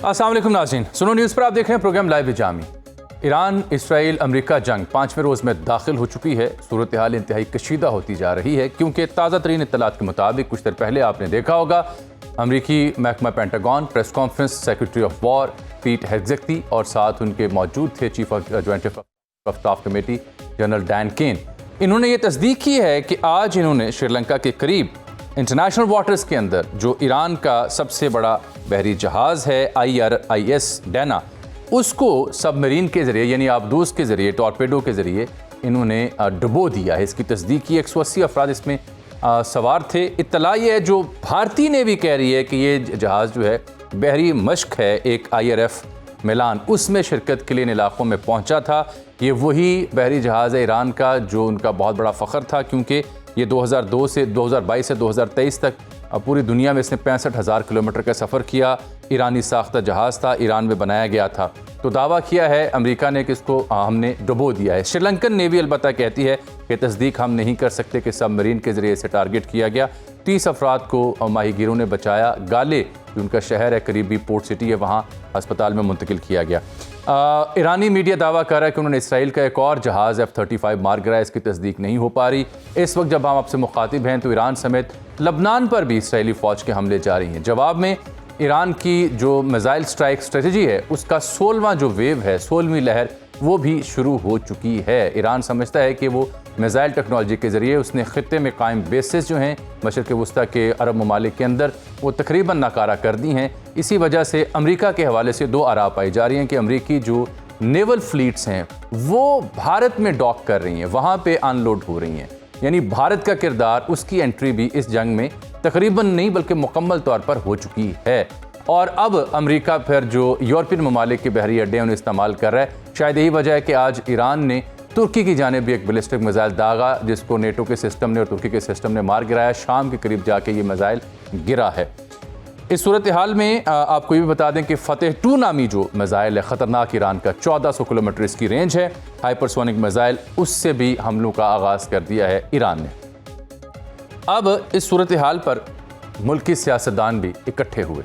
अस्सलाम वालेकुम नाज़रीन, सुनो न्यूज़ पर आप देख रहे हैं प्रोग्राम लाइव जामी। ईरान इसराइल अमेरिका जंग 5वें रोज़ में दाखिल हो चुकी है। सूरत हाल इंतहाई कशीदा होती जा रही है क्योंकि ताज़ा तरीन इत्तलात के मुताबिक कुछ देर पहले आपने देखा होगा अमरीकी महकमा pentagon press conference secretary of war पीट हेग्सेती और साथ उनके मौजूद थे chief of joint of staff committee general Dan Caine. इन्होंने ये तस्दीक की है कि आज इन्होंने श्रीलंका के करीब इंटरनेशनल वाटर्स के अंदर जो ईरान का सबसे बड़ा बहरी जहाज़ है IRIS डैना, उसको सबमरीन के ज़रिए यानी आबदूस के ज़रिए टॉर्पेडो के ज़रिए इन्होंने डुबो दिया है। इसकी तस्दीक की 180 अफराद इसमें सवार थे। इत्तला ये है जो भारतीय नेवी कह रही है कि ये जहाज़ जो है बहरी मश्क है एक IRF मिलान उसमें शिरकत के लिए इन इलाक़ों में पहुँचा था। ये वही बहरी जहाज़ है ईरान का जो उनका बहुत बड़ा फ़ख्र था क्योंकि ये 2022 से 2023 तक पूरी दुनिया में इसने 65,000 किलोमीटर का सफ़र किया। ईरानी साख्ता जहाज़ था, ईरान में बनाया गया था। तो दावा किया है अमेरिका ने कि इसको हमने डुबो दिया है। श्रीलंकन नेवी अलबत्ता कहती है कि तस्दीक हम नहीं कर सकते कि सबमरीन के ज़रिए इसे टारगेट किया गया। 30 अफराद को माहीगीरों ने बचाया। गाले जो उनका शहर है करीबी पोर्ट सिटी है वहाँ अस्पताल में मुंतकिल किया गया। ईरानी मीडिया दावा कर रहा है कि उन्होंने इसराइल का एक और जहाज़ F-35 मार गिराया। इसकी तस्दीक नहीं हो पा रही। इस वक्त जब हम आपसे मुखातिब हैं तो ईरान समेत लबनान पर भी इसराइली फ़ौज के हमले जारी हैं। जवाब में ईरान की जो मिसाइल स्ट्राइक स्ट्रेटजी है उसका 16वां जो वेव है 16वीं लहर वो भी शुरू हो चुकी है। ईरान समझता है कि वो मिसाइल टेक्नोलॉजी के ज़रिए उसने ख़ित्ते में कायम बेसिस जो हैं मशरक़ वस्ता के अरब ममालिक के अंदर वो तकरीबन नाकारा कर दी हैं। इसी वजह से अमेरिका के हवाले से दो आरा पाई जा रही हैं कि अमेरिकी जो नेवल फ्लीट्स हैं वो भारत में डॉक कर रही हैं, वहाँ पर अनलोड हो रही हैं। यानी भारत का किरदार उसकी एंट्री भी इस जंग में तकरीबन नहीं बल्कि मुकम्मल तौर पर हो चुकी है। और अब अमेरिका फिर जो यूरोपियन ममालिक के बहरी अड्डे उन्हें इस्तेमाल कर रहा है। शायद यही वजह है कि आज ईरान ने तुर्की की जानिब भी एक बैलिस्टिक मिसाइल दागा जिसको नेटो के सिस्टम ने और तुर्की के सिस्टम ने मार गिराया। शाम के करीब जाके ये मिसाइल गिरा है। इस सूरत हाल में आपको ये भी बता दें कि फतेह 2 नामी जो मिसाइल है ख़तरनाक ईरान का 1400 किलोमीटर इसकी रेंज है हाइपरसोनिक मिसाइल, उससे भी हमलों का आगाज़ कर दिया है ईरान ने। अब इस सूरत हाल पर मुल्की सियासतदान भी इकट्ठे हुए।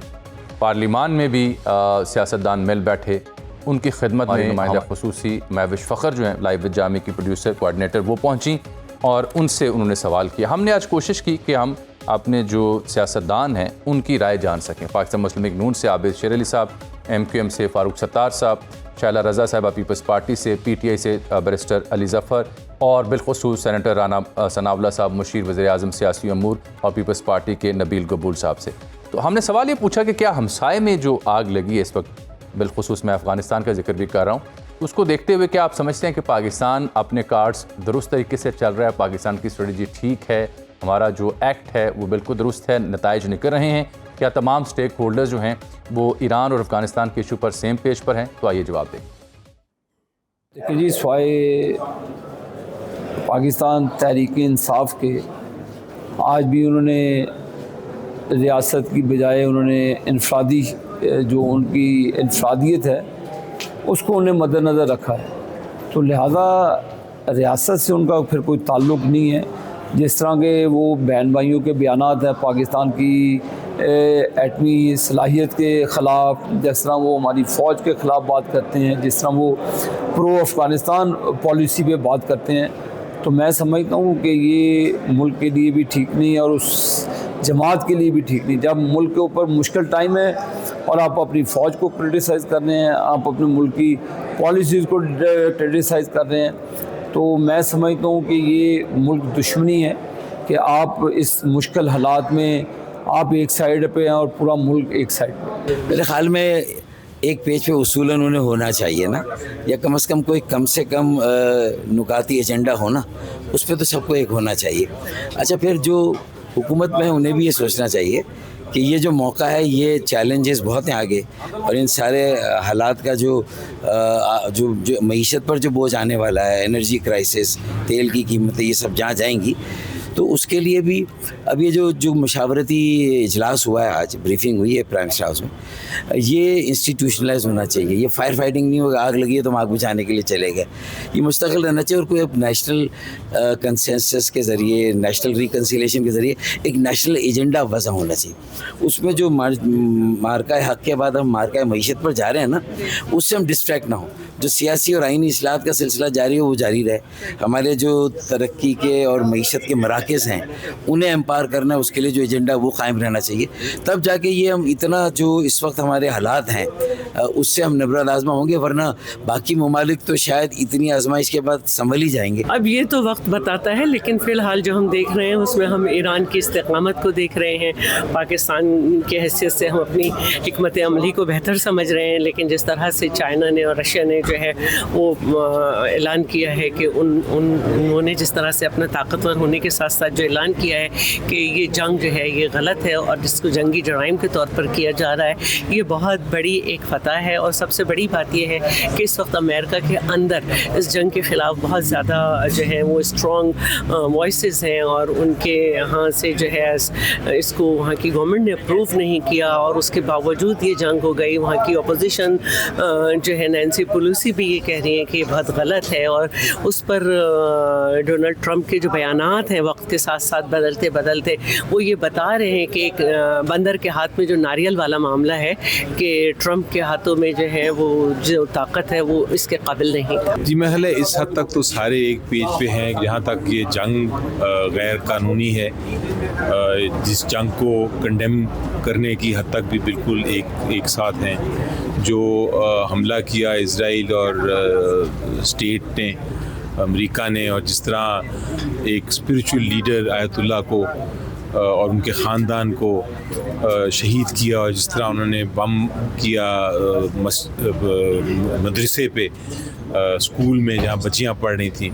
पार्लिमान में भी सियासतदान मिल बैठे। उनकी खिदमत में नुमाइंदा खुसूसी महविश फ़ख्र जो हैं लाइव जामी की प्रोड्यूसर कोऑर्डिनेटर वो पहुंची और उनसे उन्होंने सवाल किया। हमने आज कोशिश की कि हम अपने जो सियासतदान हैं उनकी राय जान सकें। पाकिस्तान मुस्लिम लीग नून से आबिद शेर अली साहब, MQM से फ़ारूक सत्तार साहब, शैला रज़ा साहबा पीपल्स पार्टी से, PTI से बैरिस्टर अली ज़फ़र और बिलखुसूस सेनेटर राना सनाउल्लाह साहब मुशीर वज़ीर-ए-आज़म सियासी अमूर और पीपल्स पार्टी के नबील गबूल साहब से। तो हमने सवाल ये पूछा कि क्या हमसाए में जो आग लगी है इस वक्त, बिलखुसूस मैं अफ़गानिस्तान का जिक्र भी कर रहा हूँ, उसको देखते हुए क्या आप समझते हैं कि पाकिस्तान अपने कार्ड्स दुरुस्त तरीके से चल रहा है, पाकिस्तान की स्ट्रेटजी ठीक है, हमारा जो एक्ट है वो बिल्कुल दुरुस्त है, नताइज निकल रहे हैं, क्या तमाम स्टेक होल्डर्स जो हैं वो ईरान और अफ़गानिस्तान के इशू पर सेम पेज पर हैं? तो आइए जवाब दें। देखिए जी, स्वाए पाकिस्तान तहरीक इंसाफ के आज भी उन्होंने रियासत की बजाय उन्होंने इनफरादी जो उनकी इनफरादियत है उसको उन्हें मद्देनज़र रखा है। तो लिहाजा रियासत से उनका फिर कोई ताल्लुक़ नहीं है। जिस तरह के वो बहन भाइयों के बयानात हैं पाकिस्तान की एटमी सलाहियत के ख़िलाफ़, जिस तरह वो हमारी फ़ौज के ख़िलाफ़ बात करते हैं, जिस तरह वो प्रो अफ़गानिस्तान पॉलिसी पे बात करते हैं, तो मैं समझता हूँ कि ये मुल्क के लिए भी ठीक नहीं है और उस जमात के लिए भी ठीक नहीं। जब मुल्क के ऊपर मुश्किल टाइम है और आप अपनी फ़ौज को क्रिटिसाइज़ कर रहे हैं, आप अपने मुल्क की पॉलिसीज़ को क्रिटिसाइज़ कर रहे हैं, तो मैं समझता हूँ कि ये मुल्क दुश्मनी है कि आप इस मुश्किल हालात में आप एक साइड पे हैं और पूरा मुल्क एक साइड पे। मेरे ख्याल में एक पेज पे उसूलन उन्हें होना चाहिए ना, या कम से कम नुकाती एजेंडा हो ना, उस पर तो सबको एक होना चाहिए। अच्छा, फिर जो हुकूमत में है उन्हें भी ये सोचना चाहिए कि ये जो मौका है, ये चैलेंजेस बहुत हैं आगे, और इन सारे हालात का जो मईशत पर जो बोझ आने वाला है, एनर्जी क्राइसिस, तेल की कीमतें, ये सब जहाँ जाएंगी, तो तो उसके लिए भी अब ये जो मशावरती इजलास हुआ है, आज ब्रीफिंग हुई है प्राइम मिनिस्टर हाउस में, ये इंस्टीट्यूशनलाइज होना चाहिए। ये फायर फाइटिंग नहीं होगा, आग लगी है तो हम आग बुझाने के लिए चले गए। ये मुस्तकिल रहना चाहिए और कोई नेशनल कंसेंसस के ज़रिए, नेशनल रिकन्सिलेशन के ज़रिए एक नेशनल एजेंडा वज़ा होना चाहिए। उसमें जो मार्का हक़ के बाद हम मार्का मईशत पर जा रहे हैं ना, उससे हम डिस्ट्रैक्ट ना हो। जो सियासी और आइनी इस्लाहात का सिलसिला जारी हो वो जारी रहे। हमारे जो तरक्की के और मईशत के मराकज़ हैं उन्हें एम्पावर करना है, उसके लिए जो एजेंडा वो कायम रहना चाहिए। तब जाके ये हम इतना जो इस वक्त हमारे हालात हैं उससे हम नबरद आज़मा होंगे, वरना बाकी ममालिक तो शायद इतनी आजमाइश के बाद संभल ही जाएंगे। अब ये तो वक्त बताता है, लेकिन फ़िलहाल जो हम देख रहे हैं उसमें हम ईरान की इस्तिक़ामत को देख रहे हैं। पाकिस्तान की हैसियत से हम अपनी हिकमत अमली को बेहतर समझ रहे हैं, लेकिन जिस तरह से चाइना ने और रशिया ने जो है वो ऐलान किया है कि उन्होंने जिस तरह से अपना ताकतवर होने के साथ साथ जो ऐलान किया है कि ये जंग जो है ये गलत है और जिसको जंगी जराइम के तौर पर किया जा रहा है, ये बहुत बड़ी एक फतह है। और सबसे बड़ी बात ये है कि इस वक्त अमेरिका के अंदर इस जंग के ख़िलाफ़ बहुत ज़्यादा जो है वो स्ट्रॉन्ग वॉइसेस हैं और उनके यहाँ से जो है इसको वहाँ की गवर्नमेंट ने अप्रूव नहीं किया और उसके बावजूद ये जंग हो गई। वहाँ की अपोजिशन जो है नैन्सी पेलोसी भी ये कह रही है कि ये बहुत गलत है और उस पर डोनाल्ड ट्रंप के जो बयानात हैं वक्त के साथ साथ बदलते बदलते वो ये बता रहे हैं कि एक बंदर के हाथ में जो नारियल वाला मामला है कि ट्रंप के हाथों में जो है वो जो ताकत है वो इसके काबिल नहीं। जी महल है, इस हद तक तो सारे एक पेज पे हैं। जहाँ तक ये जंग गैर कानूनी है, जिस जंग को कंडेम करने की हद तक भी बिल्कुल एक साथ हैं। जो हमला किया इजराइल और स्टेट ने, अमेरिका ने, और जिस तरह एक स्पिरिचुअल लीडर आयतुल्ला को और उनके ख़ानदान को शहीद किया और जिस तरह उन्होंने बम किया मदरसे पे, स्कूल में जहाँ बच्चियाँ पढ़ रही थीं,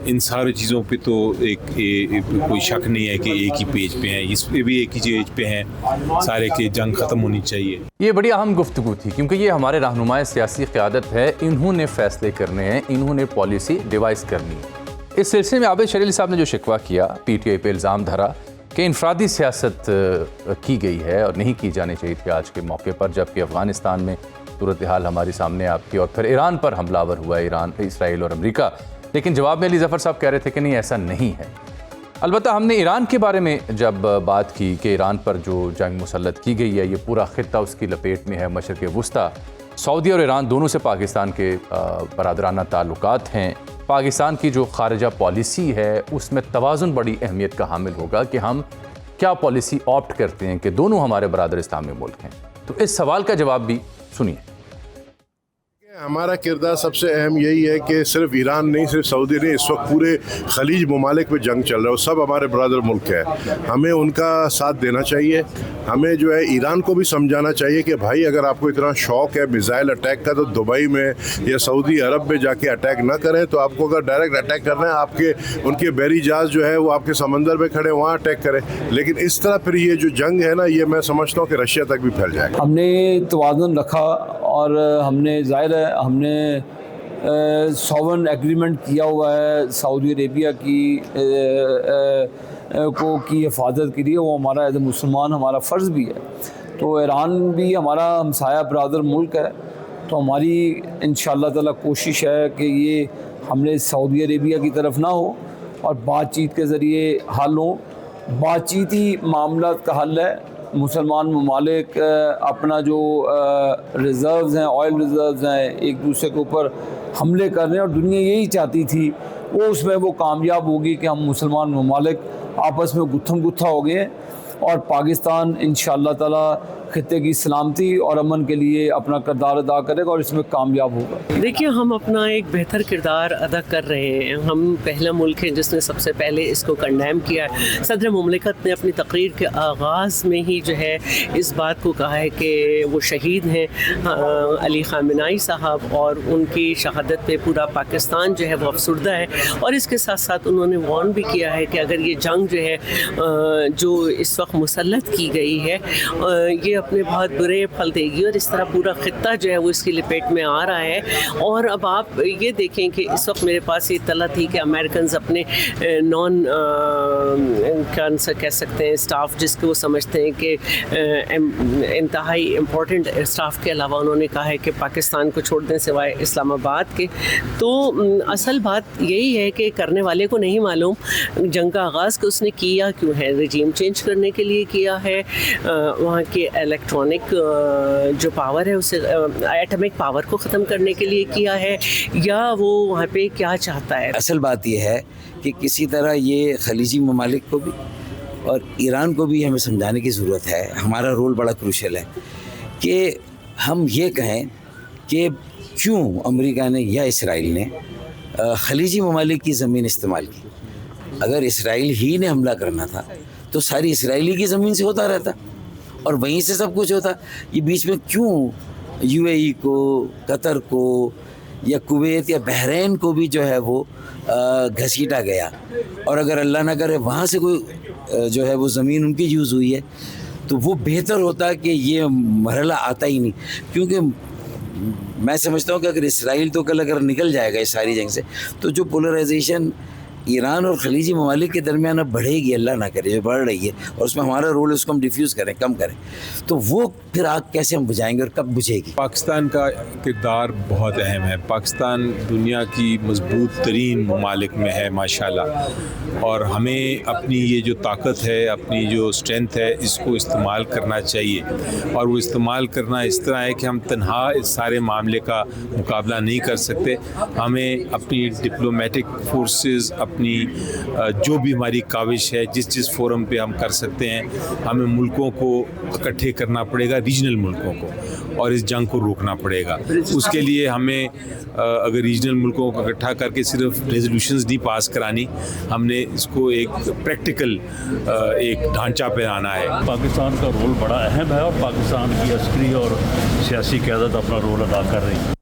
इन सारी चीज़ों पे तो कोई शक नहीं है कि एक ही पेज पे हैं। इस पे भी एक ही पेज पे हैं सारे कि जंग ख़त्म होनी चाहिए। ये बड़ी अहम गुफ्तगू थी क्योंकि ये हमारे रहनुमाए सियासी क़यादत है, इन्होंने फ़ैसले करने हैं, इन्होंने पॉलिसी डिवाइस करनी है। इस सिलसिले में आबिद शरील साहब ने जो शिकवा किया, PTI पे इल्ज़ाम धरा कि इनफरादी सियासत की गई है और नहीं की जानी चाहिए थी आज के मौके पर, जबकि अफ़गानिस्तान में सूरत हाल हमारी सामने आपकी और फिर ईरान पर हमलावर हुआ ईरान, इसराइल और अमेरिका। लेकिन जवाब में अली ज़फ़र साहब कह रहे थे कि नहीं, ऐसा नहीं है। अलबत्ता हमने ईरान के बारे में जब बात की कि ईरान पर जो जंग मुसल्लत की गई है, ये पूरा ख़ित्ता उसकी लपेट में है। मशरिक़ वुस्ता, सऊदी और ईरान दोनों से पाकिस्तान के बरादराना ताल्लुकात हैं। पाकिस्तान की जो खारिजा पॉलिसी है उसमें तवाज़ुन बड़ी अहमियत का हामिल होगा कि हम क्या पॉलिसी ऑप्ट करते हैं कि दोनों हमारे बरादर इस्लामी मुल्क हैं। तो इस सवाल का जवाब भी सुनिए। हमारा किरदार सबसे अहम यही है कि सिर्फ ईरान नहीं, सिर्फ सऊदी नहीं, इस वक्त पूरे खलीज ममालिक में जंग चल रहा है, सब हमारे ब्रदर मुल्क है। हमें उनका साथ देना चाहिए। हमें जो है ईरान को भी समझाना चाहिए कि भाई अगर आपको इतना शौक है मिसाइल अटैक का तो दुबई में या सऊदी अरब में जाके अटैक ना करें। तो आपको अगर डायरेक्ट अटैक करना है, आपके उनके बैरी जहाज जो है वो आपके समंदर में खड़े वहाँ अटैक करें। लेकिन इस तरह फिर ये जो जंग है ना, ये मैं समझता हूँ कि रशिया तक भी फैल जाएगा। हमने तवाज़ुन रखा और हमने ज़ाहिर है हमने सॉवरेन एग्रीमेंट किया हुआ है सऊदी अरेबिया की हिफाजत के लिए। वो हमारा एज ए मुसलमान हमारा फ़र्ज़ भी है। तो ईरान भी हमारा हमसाया बरादर मुल्क है, तो हमारी इंशाअल्लाह ताला कोशिश है कि ये हमले सऊदी अरेबिया की तरफ ना हो और बातचीत के ज़रिए हल हो। बातचीती मामला का हल है। मुसलमान ममालिक अपना जो रिज़र्व्स हैं, ऑयल रिज़र्व्स हैं, एक दूसरे के ऊपर हमले कर रहे हैं और दुनिया यही चाहती थी। वो उसमें वो कामयाब होगी कि हम मुसलमान ममालिक आपस में गुत्थम गुत्था हो गए और पाकिस्तान इंशाअल्लाह ताला खित्ते की सलामती और अमन के लिए अपना किरदार अदा करेगा और इसमें कामयाब होगा। देखिए, हम अपना एक बेहतर किरदार अदा कर रहे हैं। हम पहला मुल्क है जिसने सबसे पहले इसको कंडेम किया है। सदर मुमलिकत ने अपनी तकरीर के आगाज़ में ही जो है इस बात को कहा है कि वो शहीद हैं अली ख़ामेनी साहब, और उनकी शहादत पे पूरा पाकिस्तान जो है वो अफसुर्दा है। और इसके साथ साथ उन्होंने वार्न भी किया है कि अगर ये जंग जो है जो इस वक्त मुसल्लत की गई है, ये अपने बहुत बुरे फल देगी और इस तरह पूरा खित्ता जो है वो इसकी लपेट में आ रहा है। और अब आप ये देखें कि इस वक्त मेरे पास ये इत्तला थी कि अमेरिकन अपने नॉन कह सकते हैं स्टाफ जिसको वो समझते हैं कि इंतहाई इम्पोर्टेंट स्टाफ के अलावा उन्होंने कहा है कि पाकिस्तान को छोड़ दें सिवाय इस्लामाबाद के। तो असल बात यही है कि करने वाले को नहीं मालूम जंग का आगाज़ कि उसने किया क्यों है। रजीम चेंज करने के लिए किया है, वहाँ के इलेक्ट्रॉनिक जो पावर है उसे एटॉमिक पावर को ख़त्म करने के लिए किया है, या वो वहाँ पे क्या चाहता है। असल बात यह है कि किसी तरह ये खलीजी ममालिक को भी और ईरान को भी हमें समझाने की ज़रूरत है। हमारा रोल बड़ा क्रूशल है कि हम ये कहें कि क्यों अमेरिका ने या इसराइल ने खलीजी ममालिक की ज़मीन इस्तेमाल की। अगर इसराइल ही ने हमला करना था तो सारी इसराइली की ज़मीन से होता रहता और वहीं से सब कुछ होता। ये बीच में क्यों यूएई को, कतर को या कुवैत या बहरीन को भी जो है वो घसीटा गया। और अगर अल्लाह ना करे वहाँ से कोई जो है वो ज़मीन उनकी यूज़ हुई है तो वो बेहतर होता कि ये मरहला आता ही नहीं। क्योंकि मैं समझता हूँ कि अगर इसराइल तो कल अगर निकल जाएगा इस सारी जंग से तो जो पोलराइजेशन ईरान और खलीजी ममालिक के दरमियान अब बढ़ेगी, अल्लाह ना करे जो बढ़ रही है, और उसमें हमारा रोल है उसको हम डिफ्यूज़ करें, कम करें, तो वो फिर आग कैसे हम बुझाएंगे और कब बुझेगी। पाकिस्तान का किरदार बहुत अहम है। पाकिस्तान दुनिया की मजबूत तरीन ममालिक में है माशाल्लाह, और हमें अपनी ये जो ताकत है, अपनी जो स्ट्रेंथ है, इसको इस्तेमाल करना चाहिए। और वो इस्तेमाल करना इस तरह है कि हम तन्हा इस सारे मामले का मुकाबला नहीं कर सकते। हमें अपनी डिप्लोमेटिक फोर्सेस, अपनी जो भी हमारी काविश है, जिस फोरम पे हम कर सकते हैं, हमें मुल्कों को इकट्ठे करना पड़ेगा, रीजनल मुल्कों को, और इस जंग को रोकना पड़ेगा। उसके लिए हमें अगर रीजनल मुल्कों को इकट्ठा करके सिर्फ रेजोल्यूशंस नहीं पास करानी, हमने इसको एक प्रैक्टिकल एक ढांचा पे आना है। पाकिस्तान का रोल बड़ा अहम है और पाकिस्तान की अस्करी और सियासी क़यादत अपना रोल अदा कर रही है।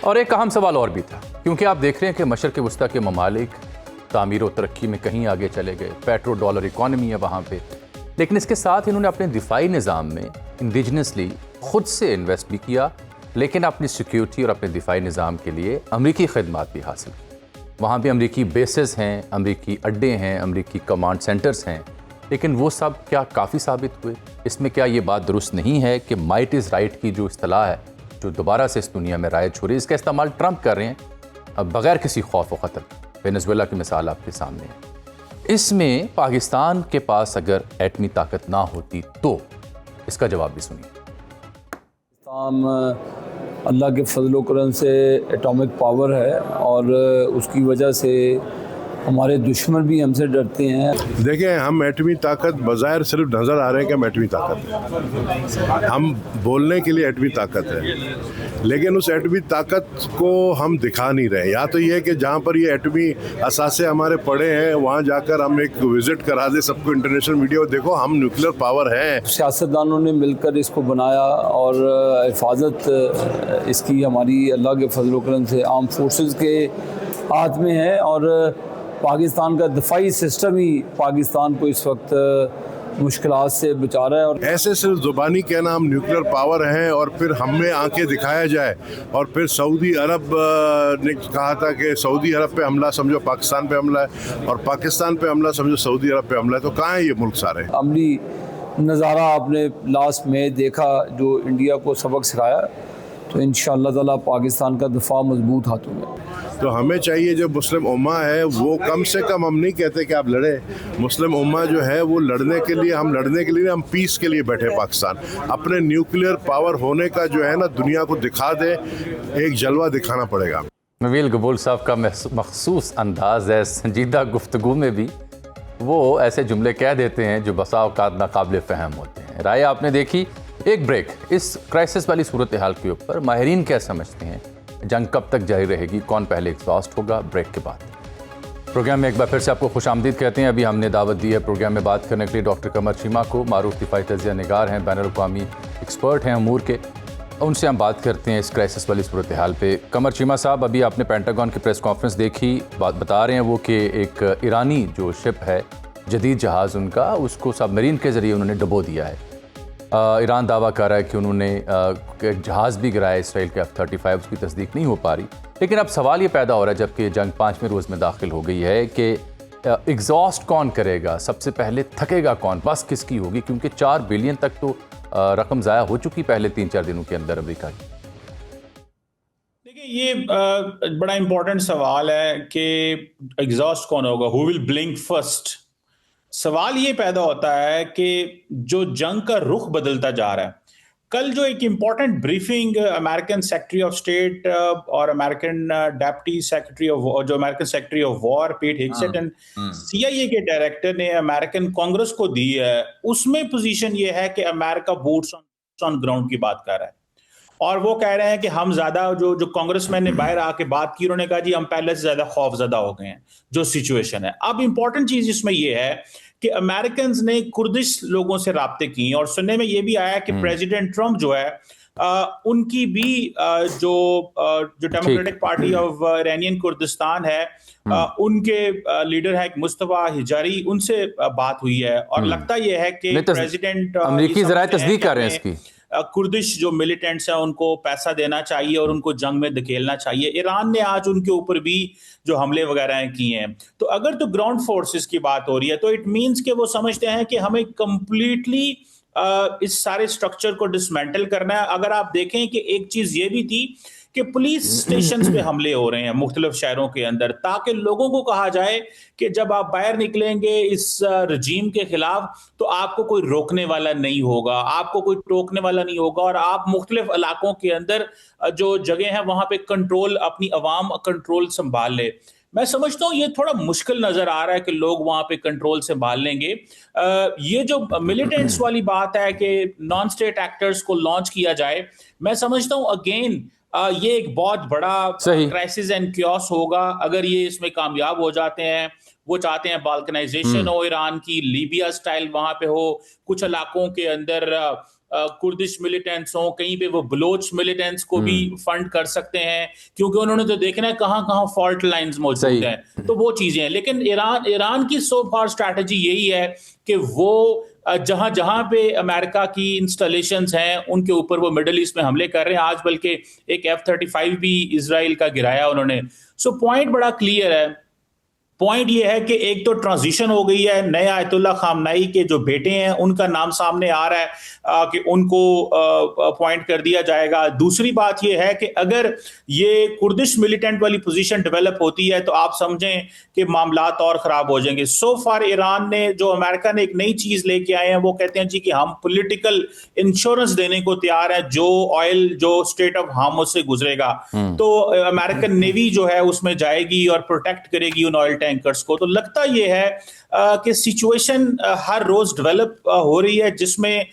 और एक अहम सवाल और भी था, क्योंकि आप देख रहे हैं कि मशरक़ वस्ता के ममालिक तामीर और तरक्की में कहीं आगे चले गए, पेट्रो डॉलर इकॉनमी है वहाँ पे, लेकिन इसके साथ इन्होंने अपने दिफाई निज़ाम में इंडिजनसली खुद से इन्वेस्ट भी किया, लेकिन अपनी सिक्योरिटी और अपने दिफाई निज़ाम के लिए अमरीकी खदमात भी हासिल की। वहाँ भी अमरीकी बेसेस हैं, अमरीकी अड्डे हैं, अमरीकी कमांड सेंटर्स हैं, लेकिन वो सब क्या काफ़ी साबित हुए? इसमें क्या ये बात दुरुस्त नहीं है कि माइट इज़ राइट की जो इस्तिलाह है, जो दोबारा से इस दुनिया में राइज हो रही है, इसका इस्तेमाल ट्रंप कर रहे हैं अब बगैर किसी खौफ व ख़तर। वेनेजुएला की मिसाल आपके सामने है। इसमें पाकिस्तान के पास अगर एटमी ताकत ना होती तो इसका जवाब भी सुनिए। पाकिस्तान अल्लाह के फजल व करम से एटॉमिक पावर है और उसकी वजह से हमारे दुश्मन भी हमसे डरते हैं। देखें, हम एटमी ताकत बज़ाहिर सिर्फ नज़र आ रहे हैं कि हम एटमी ताकत है, हम बोलने के लिए एटमी ताकत है, लेकिन उस एटमी ताकत को हम दिखा नहीं रहे। या तो ये कि जहाँ पर ये एटमी असासे हमारे पड़े हैं वहाँ जाकर हम एक विज़िट करा दें सबको, इंटरनेशनल मीडिया, देखो हम न्यूक्लियर पावर हैं। सियासतदानों ने मिलकर इसको बनाया और हिफाजत इसकी हमारी अल्लाह के फजल व करम से आर्म फोर्सेस के हाथ में है, और पाकिस्तान का दफाई सिस्टम ही पाकिस्तान को इस वक्त मुश्किलात से बचा रहा है। और ऐसे सिर्फ ज़ुबानी कहना हम न्यूक्लियर पावर हैं और फिर हमें आंखें दिखाया जाए, और फिर सऊदी अरब ने कहा था कि सऊदी अरब पे हमला समझो पाकिस्तान पे हमला है, और पाकिस्तान पे हमला समझो सऊदी अरब पे हमला है, तो कहाँ है ये मुल्क सारे? अमली नज़ारा आपने लास्ट में देखा जो इंडिया को सबक सिखाया, तो इंशाअल्लाह ताला पाकिस्तान का दफा मजबूत हाथों में। तो हमें चाहिए जो मुस्लिम उम्मा है वो कम से कम, हम नहीं कहते कि आप लड़े, मुस्लिम उम्मा जो है वो लड़ने के लिए, हम लड़ने के लिए, हम पीस के लिए बैठे। पाकिस्तान अपने न्यूक्लियर पावर होने का जो है ना दुनिया को दिखा दे, एक जलवा दिखाना पड़ेगा। नवील कबूल साहब का मखसूस अंदाज है, संजीदा गुफ्तगू में भी वो ऐसे जुमले कह देते हैं जो बसा औकात नाकाबिल फ़हम होते हैं। राय आपने देखी। एक ब्रेक। इस क्राइसिस वाली सूरत हाल के ऊपर माहिरीन क्या समझते हैं, जंग कब तक जारी रहेगी, कौन पहले एग्जॉस्ट होगा? ब्रेक के बाद प्रोग्राम में एक बार फिर से आपको खुशामदीद कहते हैं। अभी हमने दावत दी है प्रोग्राम में बात करने के लिए डॉक्टर कमर चीमा को, मारूफ दिफाई तजिया निगार हैं, बैनुल अक़वामी एक्सपर्ट हैं अमूर के। उनसे हम बात करते हैं इस क्राइसिस वाली सूरत हाल पे। कमर चीमा साहब, अभी आपने पेंटागन की प्रेस कॉन्फ्रेंस देखी, बात बता रहे हैं वो कि एक ईरानी जो शिप है, जदीद जहाज़ उनका, उसको सबमरीन के ज़रिए उन्होंने डुबो दिया है। ईरान दावा कर रहा है कि उन्होंने जहाज़ भी गिराया इसराइल के F-35, उसकी तस्दीक नहीं हो पा रही। लेकिन अब सवाल ये पैदा हो रहा है, जबकि जंग 5वें रोज़ में दाखिल हो गई है, कि एग्जॉस्ट कौन करेगा, सबसे पहले थकेगा कौन, बस किसकी होगी, क्योंकि 4 बिलियन तक तो रकम ज़ाया हो चुकी पहले 3-4 दिनों के अंदर अमेरिका की। देखिए, ये बड़ा इंपॉर्टेंट सवाल है कि एग्जॉस्ट कौन होगा, हु विल ब्लिंक फर्स्ट। सवाल ये पैदा होता है कि जो जंग का रुख बदलता जा रहा है, कल जो एक important briefing American secretary of state और अमेरिकन डेप्टी सेक्रेटरी ऑफ जो अमेरिकन सेक्रेटरी ऑफ वॉर पीट हेग्सेट एंड CIA के डायरेक्टर ने अमेरिकन कांग्रेस को दी है, उसमें पोजीशन ये है कि अमेरिका बूट्स ऑन ग्राउंड की बात कर रहा है। और वो कह रहे हैं कि हम ज्यादा जो कांग्रेसमैन ने बाहर आके बात की, उन्होंने कहा जी हम पहले से ज्यादा खौफजदा हो गए हैं जो सिचुएशन है। अब इंपॉर्टेंट चीज इसमें ये है कि अमेरिकन ने कुर्दिश लोगों से राब्ते किए, और सुनने में ये भी आया कि प्रेसिडेंट ट्रंप जो है उनकी भी जो democratic party of Iranian Kurdistan है, उनके लीडर है मुस्तफा हिजारी, उनसे बात हुई है। और लगता यह है कि प्रेसिडेंट अमेरिकी ज़राए तस्दीक कर रहे हैं इसकी, कुर्दिश जो मिलिटेंट्स हैं उनको पैसा देना चाहिए और उनको जंग में धकेलना चाहिए। ईरान ने आज उनके ऊपर भी जो हमले वगैरह किए हैं, तो अगर तो ग्राउंड फोर्सेस की बात हो रही है, तो इट मींस कि वो समझते हैं कि हमें कंप्लीटली इस सारे स्ट्रक्चर को डिसमेंटल करना है। अगर आप देखें कि एक चीज ये भी थी कि पुलिस स्टेशंस पे हमले हो रहे हैं मुख्तलिफ शहरों के अंदर, ताकि लोगों को कहा जाए कि जब आप बाहर निकलेंगे इस रजीम के खिलाफ तो आपको कोई रोकने वाला नहीं होगा, आपको कोई टोकने वाला नहीं होगा, और आप मुख्तलिफ इलाकों के अंदर जो जगह है वहां पे कंट्रोल, अपनी अवाम कंट्रोल संभाल ले। मैं समझता हूँ ये थोड़ा मुश्किल नजर आ रहा है कि लोग वहां पे कंट्रोल संभाल लेंगे। ये जो मिलिटेंट्स वाली बात है कि नॉन स्टेट एक्टर्स को लॉन्च किया जाए, मैं समझता हूँ अगेन ये एक बहुत बड़ा क्राइसिस एंड क्योस होगा अगर ये इसमें कामयाब हो जाते हैं। वो चाहते हैं बाल्कनाइजेशन हो ईरान की, लीबिया स्टाइल वहां पे हो, कुछ इलाकों के अंदर कुर्दिश मिलिटेंट्स हो, कहीं पे वो बलोच मिलिटेंट्स को भी फंड कर सकते हैं, क्योंकि उन्होंने तो देखना है कहां कहां फॉल्ट लाइंस मौजूद हैं, तो वो चीजें हैं। लेकिन ईरान की सो फार स्ट्रैटेजी यही है कि वो जहां जहां पे अमेरिका की इंस्टॉलेशंस हैं उनके ऊपर वो मिडिल ईस्ट में हमले कर रहे हैं। आज बल्कि एक F-35 भी इजराइल का गिराया उन्होंने। सो पॉइंट बड़ा क्लियर है। पॉइंट ये है कि एक तो ट्रांजिशन हो गई है, नए आयतुल्लाह खामनाई के जो बेटे हैं उनका नाम सामने आ रहा है कि उनको अपॉइंट कर दिया जाएगा। दूसरी बात ये है कि अगर ये कुर्दिश मिलिटेंट वाली पोजीशन डेवलप होती है तो आप समझें कि मामलात और खराब हो जाएंगे। सो फार ईरान ने जो अमेरिका ने एक नई चीज लेके आए हैं, वो कहते हैं जी कि हम पॉलिटिकल इंश्योरेंस देने को तैयार है जो ऑयल जो स्टेट ऑफ हार्मुज से गुजरेगा, तो अमेरिकन नेवी जो है उसमें जाएगी और प्रोटेक्ट करेगी उन ऑयल टैंकर्स को। तो लगता यह है कि सिचुएशन हर रोज डेवलप हो रही है, जिसमें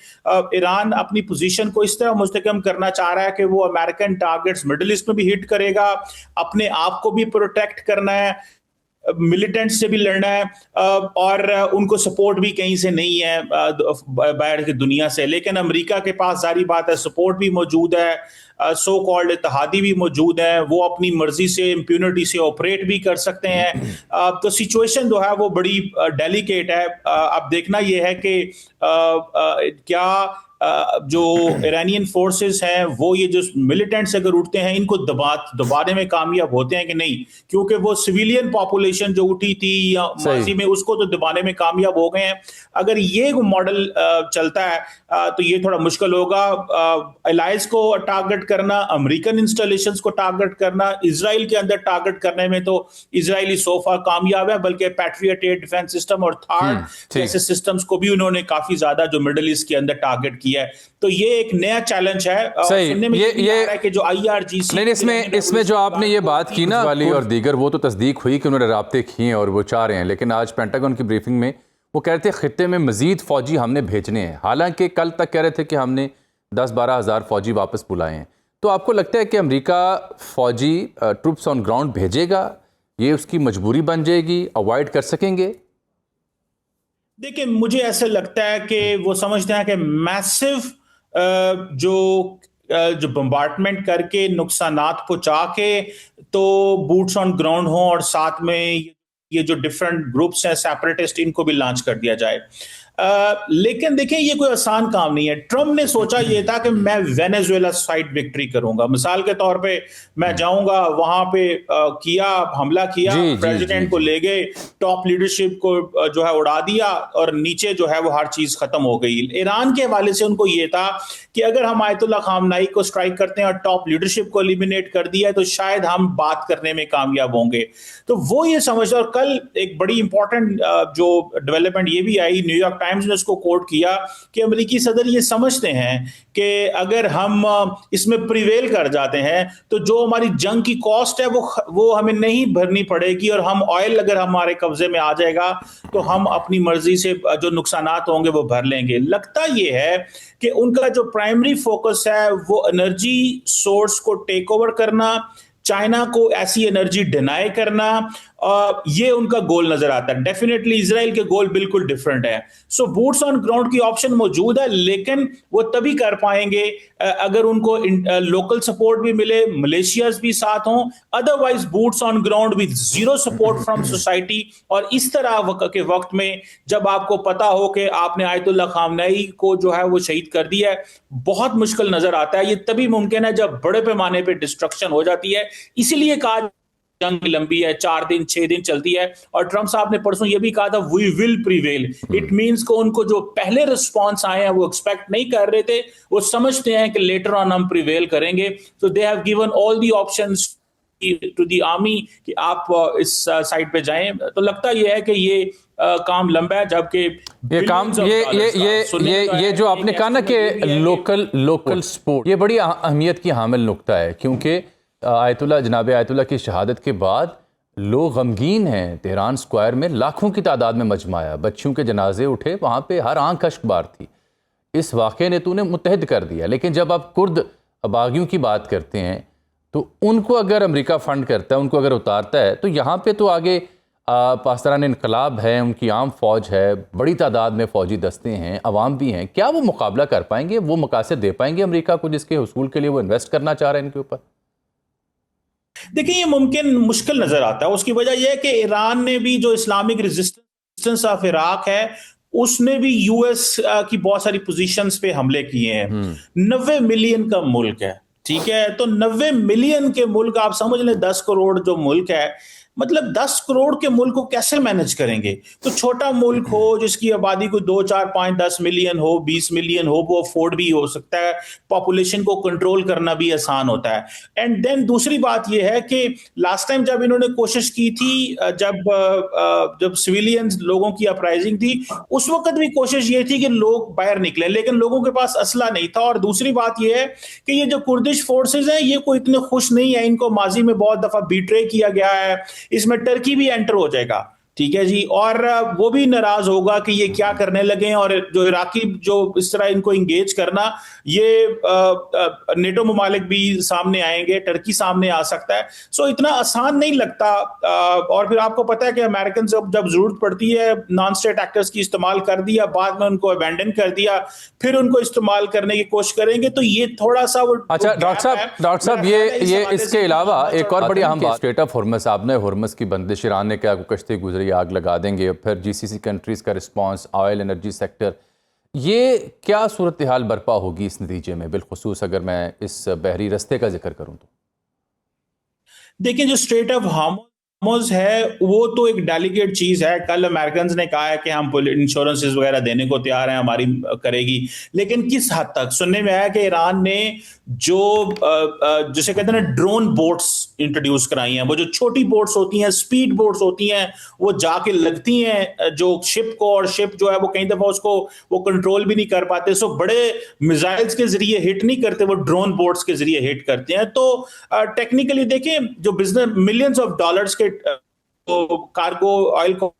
ईरान अपनी पोजीशन को इस तरह मुस्तकम करना चाह रहा है कि वो अमेरिकन टारगेट्स मिडिल ईस्ट में भी हिट करेगा, अपने आप को भी प्रोटेक्ट करना है, मिलिटेंट से भी लड़ना है, और उनको सपोर्ट भी कहीं से नहीं है बाहर की दुनिया से। लेकिन अमेरिका के पास जारी बात है सपोर्ट भी मौजूद है, सो कॉल्ड इत्तेहादी भी मौजूद है, वो अपनी मर्जी से इम्प्यूनिटी से ऑपरेट भी कर सकते हैं। तो सिचुएशन जो है वो बड़ी डेलिकेट है। अब देखना यह है कि क्या जो ईरानियन फोर्सेस हैं वो ये जो मिलिटेंट्स अगर उठते हैं इनको दबाने में कामयाब होते हैं कि नहीं, क्योंकि वो सिविलियन पॉपुलेशन जो उठी थी या माजी में उसको तो दबाने में कामयाब हो गए हैं। अगर ये मॉडल चलता है तो ये थोड़ा मुश्किल होगा। एलाइज को टारगेट करना, अमेरिकन इंस्टॉलेशंस को टारगेट करना, इजराइल के अंदर टारगेट करने में तो इजराइली सो फार कामयाब है, बल्कि पैट्रियट एयर डिफेंस सिस्टम और थार्ड जैसे सिस्टम्स को भी उन्होंने काफी ज्यादा जो मिडिल ईस्ट के अंदर टारगेट किया है। तो ये एक नया चैलेंज है। सुनने में ये है कि जो IRGC नहीं, इसमें जो आपने ये बात की ना वाली और दीगर, वो तो तस्दीक हुई कि उन्होंने राब्ते किए और वो चाह रहे हैं। लेकिन आज पेंटागन की ब्रीफिंग में वो कह रहे थे खित्ते में मजीद फौजी हमने भेजने हैं, हालांकि कल तक कह रहे थे कि हमने 10-12 हज़ार फौजी वापस बुलाए हैं। तो आपको लगता है कि अमेरिका फौजी ट्रूप्स ऑन ग्राउंड भेजेगा, ये उसकी मजबूरी बन जाएगी, अवॉइड कर सकेंगे? देखिए, मुझे ऐसा लगता है कि वो समझते हैं कि मैसिव जो बम्बार्डमेंट करके नुकसानात पहुंचा के तो बूट्स ऑन ग्राउंड हो, और साथ में ये जो डिफरेंट ग्रुप्स हैं सेपरेटिस्ट, इनको भी लॉन्च कर दिया जाए। लेकिन देखें ये कोई आसान काम नहीं है। ट्रम्प ने सोचा ये था कि मैं वेनेजुएला साइड विक्ट्री करूंगा, मिसाल के तौर पे मैं जाऊंगा वहां पे हमला किया, प्रेसिडेंट को ले गए, टॉप लीडरशिप को जो है उड़ा दिया और नीचे जो है वो हर चीज खत्म हो गई। ईरान के हवाले से उनको ये था कि अगर हम आयतुल्लाह खामनाई को स्ट्राइक करते हैं और टॉप लीडरशिप को एलिमिनेट कर दिया तो शायद हम बात करने में कामयाब होंगे। तो वो ये समझते, और कल एक बड़ी इंपॉर्टेंट जो डेवलपमेंट ये भी आई, न्यूयॉर्क टाइम्स ने उसको कोट किया कि अमेरिकी सदर ये समझते हैं कि अगर हम इसमें प्रिवेल कर जाते हैं तो जो हमारी जंग की कॉस्ट है वो हमें नहीं भरनी पड़ेगी, और हम ऑयल अगर हमारे कब्जे में आ जाएगा तो हम अपनी मर्जी से जो नुकसानात होंगे वो भर लेंगे। लगता ये है कि उनका जो प्राइमरी फोकस है वो एनर्जी सोर्स को टेक ओवर करना, चाइना को ऐसी एनर्जी डिनाई करना, ये उनका गोल नजर आता है। डेफिनेटली इजराइल के गोल बिल्कुल डिफरेंट है। सो बूट्स ऑन ग्राउंड की ऑप्शन मौजूद है, लेकिन वो तभी कर पाएंगे अगर उनको लोकल सपोर्ट भी मिले, मलेशियाज भी साथ हों। Otherwise boots on ground with zero support from society, और इस तरह के वक्त में जब आपको पता हो कि आपने आयतुल्लाह खामनेई को जो है वो शहीद कर दिया है, बहुत मुश्किल नजर आता है। ये तभी मुमकिन है जब बड़े पैमाने पे डिस्ट्रक्शन हो जाती है। इसीलिए कहा जंग लंबी है, 4 दिन 6 दिन चलती है, और ट्रंप साहब ने परसों ये भी कहा था we will prevail. It means को उनको जो पहले रिस्पॉन्स आए हैं वो एक्सपेक्ट नहीं कर रहे थे, वो समझते हैं कि लेटर ऑन हम प्रिवेल करेंगे। So they have given all the options to the army कि आप इस साइड पे जाएं। तो लगता ये है कि ये काम लंबा है, जबकि ये काम ये जो आपने कहा ना कि लोकल स्पोर्ट, ये बड़ी अहमियत की हामिल नुक्ता है, क्योंकि जनाब आयतुल्लाह की शहादत के बाद लोग गमगीन हैं। तेहरान स्क्वायर में लाखों की तादाद में मजमाया, बच्चियों के जनाजे उठे, वहाँ पे हर आंख अश्कबार थी। इस वाक़े ने तो उन्हें मुत्तहद कर दिया। लेकिन जब आप कुर्द अबागियों की बात करते हैं तो उनको अगर अमेरिका फ़ंड करता है, उनको अगर उतारता है, तो यहाँ पे तो आगे पाकिस्तान इनकलाब है, उनकी आम फ़ौज है, बड़ी तादाद में फ़ौजी दस्ते हैं, अवाम भी हैं। क्या वो मुकाबला कर पाएंगे, वो मकासद दे पाएंगे अमेरिका को जिसके हुसूल के लिए वो इन्वेस्ट करना चाह रहे हैं इनके ऊपर? देखिए ये मुमकिन मुश्किल नजर आता है। उसकी वजह यह है कि ईरान ने भी जो इस्लामिक रेजिस्टेंस ऑफ इराक है उसने भी यूएस की बहुत सारी पोजीशंस पे हमले किए हैं। 90 मिलियन का मुल्क है, ठीक है, तो 90 मिलियन के मुल्क आप समझ लें 10 करोड़ जो मुल्क है, मतलब 10 करोड़ के मुल्क को कैसे मैनेज करेंगे? तो छोटा मुल्क हो जिसकी आबादी कोई 2 4 5 10 मिलियन हो, 20 मिलियन हो, वो अफोर्ड भी हो सकता है, पॉपुलेशन को कंट्रोल करना भी आसान होता है। एंड देन दूसरी बात यह है कि लास्ट टाइम जब इन्होंने कोशिश की थी, जब सिविलियंस लोगों की अपराइजिंग थी, उस वक्त भी कोशिश ये थी कि लोग बाहर निकले, लेकिन लोगों के पास असला नहीं था। और दूसरी बात यह है कि ये जो कुर्दिश फोर्सेज हैं ये कोई इतने खुश नहीं है, इनको माजी में बहुत दफा बीट्रे किया गया है, इसमें टर्की भी एंटर हो जाएगा, ठीक है जी, और वो भी नाराज होगा कि ये क्या करने लगे। और जो इराकी जो इस तरह इनको इंगेज करना, ये नेटो ममालिक भी सामने आएंगे, टर्की सामने आ सकता है। सो इतना आसान नहीं लगता। और फिर आपको पता है कि अमेरिकन जब जरूरत पड़ती है नॉन स्टेट एक्टर्स की इस्तेमाल कर दिया, बाद में उनको अबैंडन कर दिया, फिर उनको इस्तेमाल करने की कोशिश करेंगे, तो ये थोड़ा सा अच्छा डॉक्टर साहब ये इसके अलावा एक और बड़ी अहम बात, स्ट्रेट ऑफ हुर्मुज़, आपने हुर्मुज़ की बंदिश, ईरान ने क्या कश्ती गुजरी, आग लगा देंगे, फिर जीसीसी कंट्रीज का रिस्पांस, ऑयल एनर्जी सेक्टर, ये क्या सूरत हाल बर्पा होगी इस नतीजे में, बिलखुसूस अगर मैं इस बहरी रस्ते का जिक्र करूं तो? देखिए जो स्ट्रेट ऑफ हार्मुज़ है वो तो एक डेलिकेट चीज है। कल अमेरिकन ने कहा है कि हम इंश्योरेंसेस वगैरह देने को तैयार हैं, हमारी करेगी, लेकिन किस हद तक? सुनने में आया कि ईरान ने जो जिसे कहते हैं ना ड्रोन बोट्स इंट्रोड्यूस कराई हैं, वो जो छोटी बोट्स होती हैं, स्पीड बोट्स होती हैं, वो जाके लगती हैं जो शिप को, और शिप जो है वो कई दफा उसको वो कंट्रोल भी नहीं कर पाते। सो बड़े मिसाइल्स के जरिए हिट नहीं करते, वो ड्रोन बोट्स के जरिए हिट करते हैं। तो टेक्निकली देखें, जो बिजनेस मिलियंस ऑफ डॉलर्स के कार्गो ऑयल को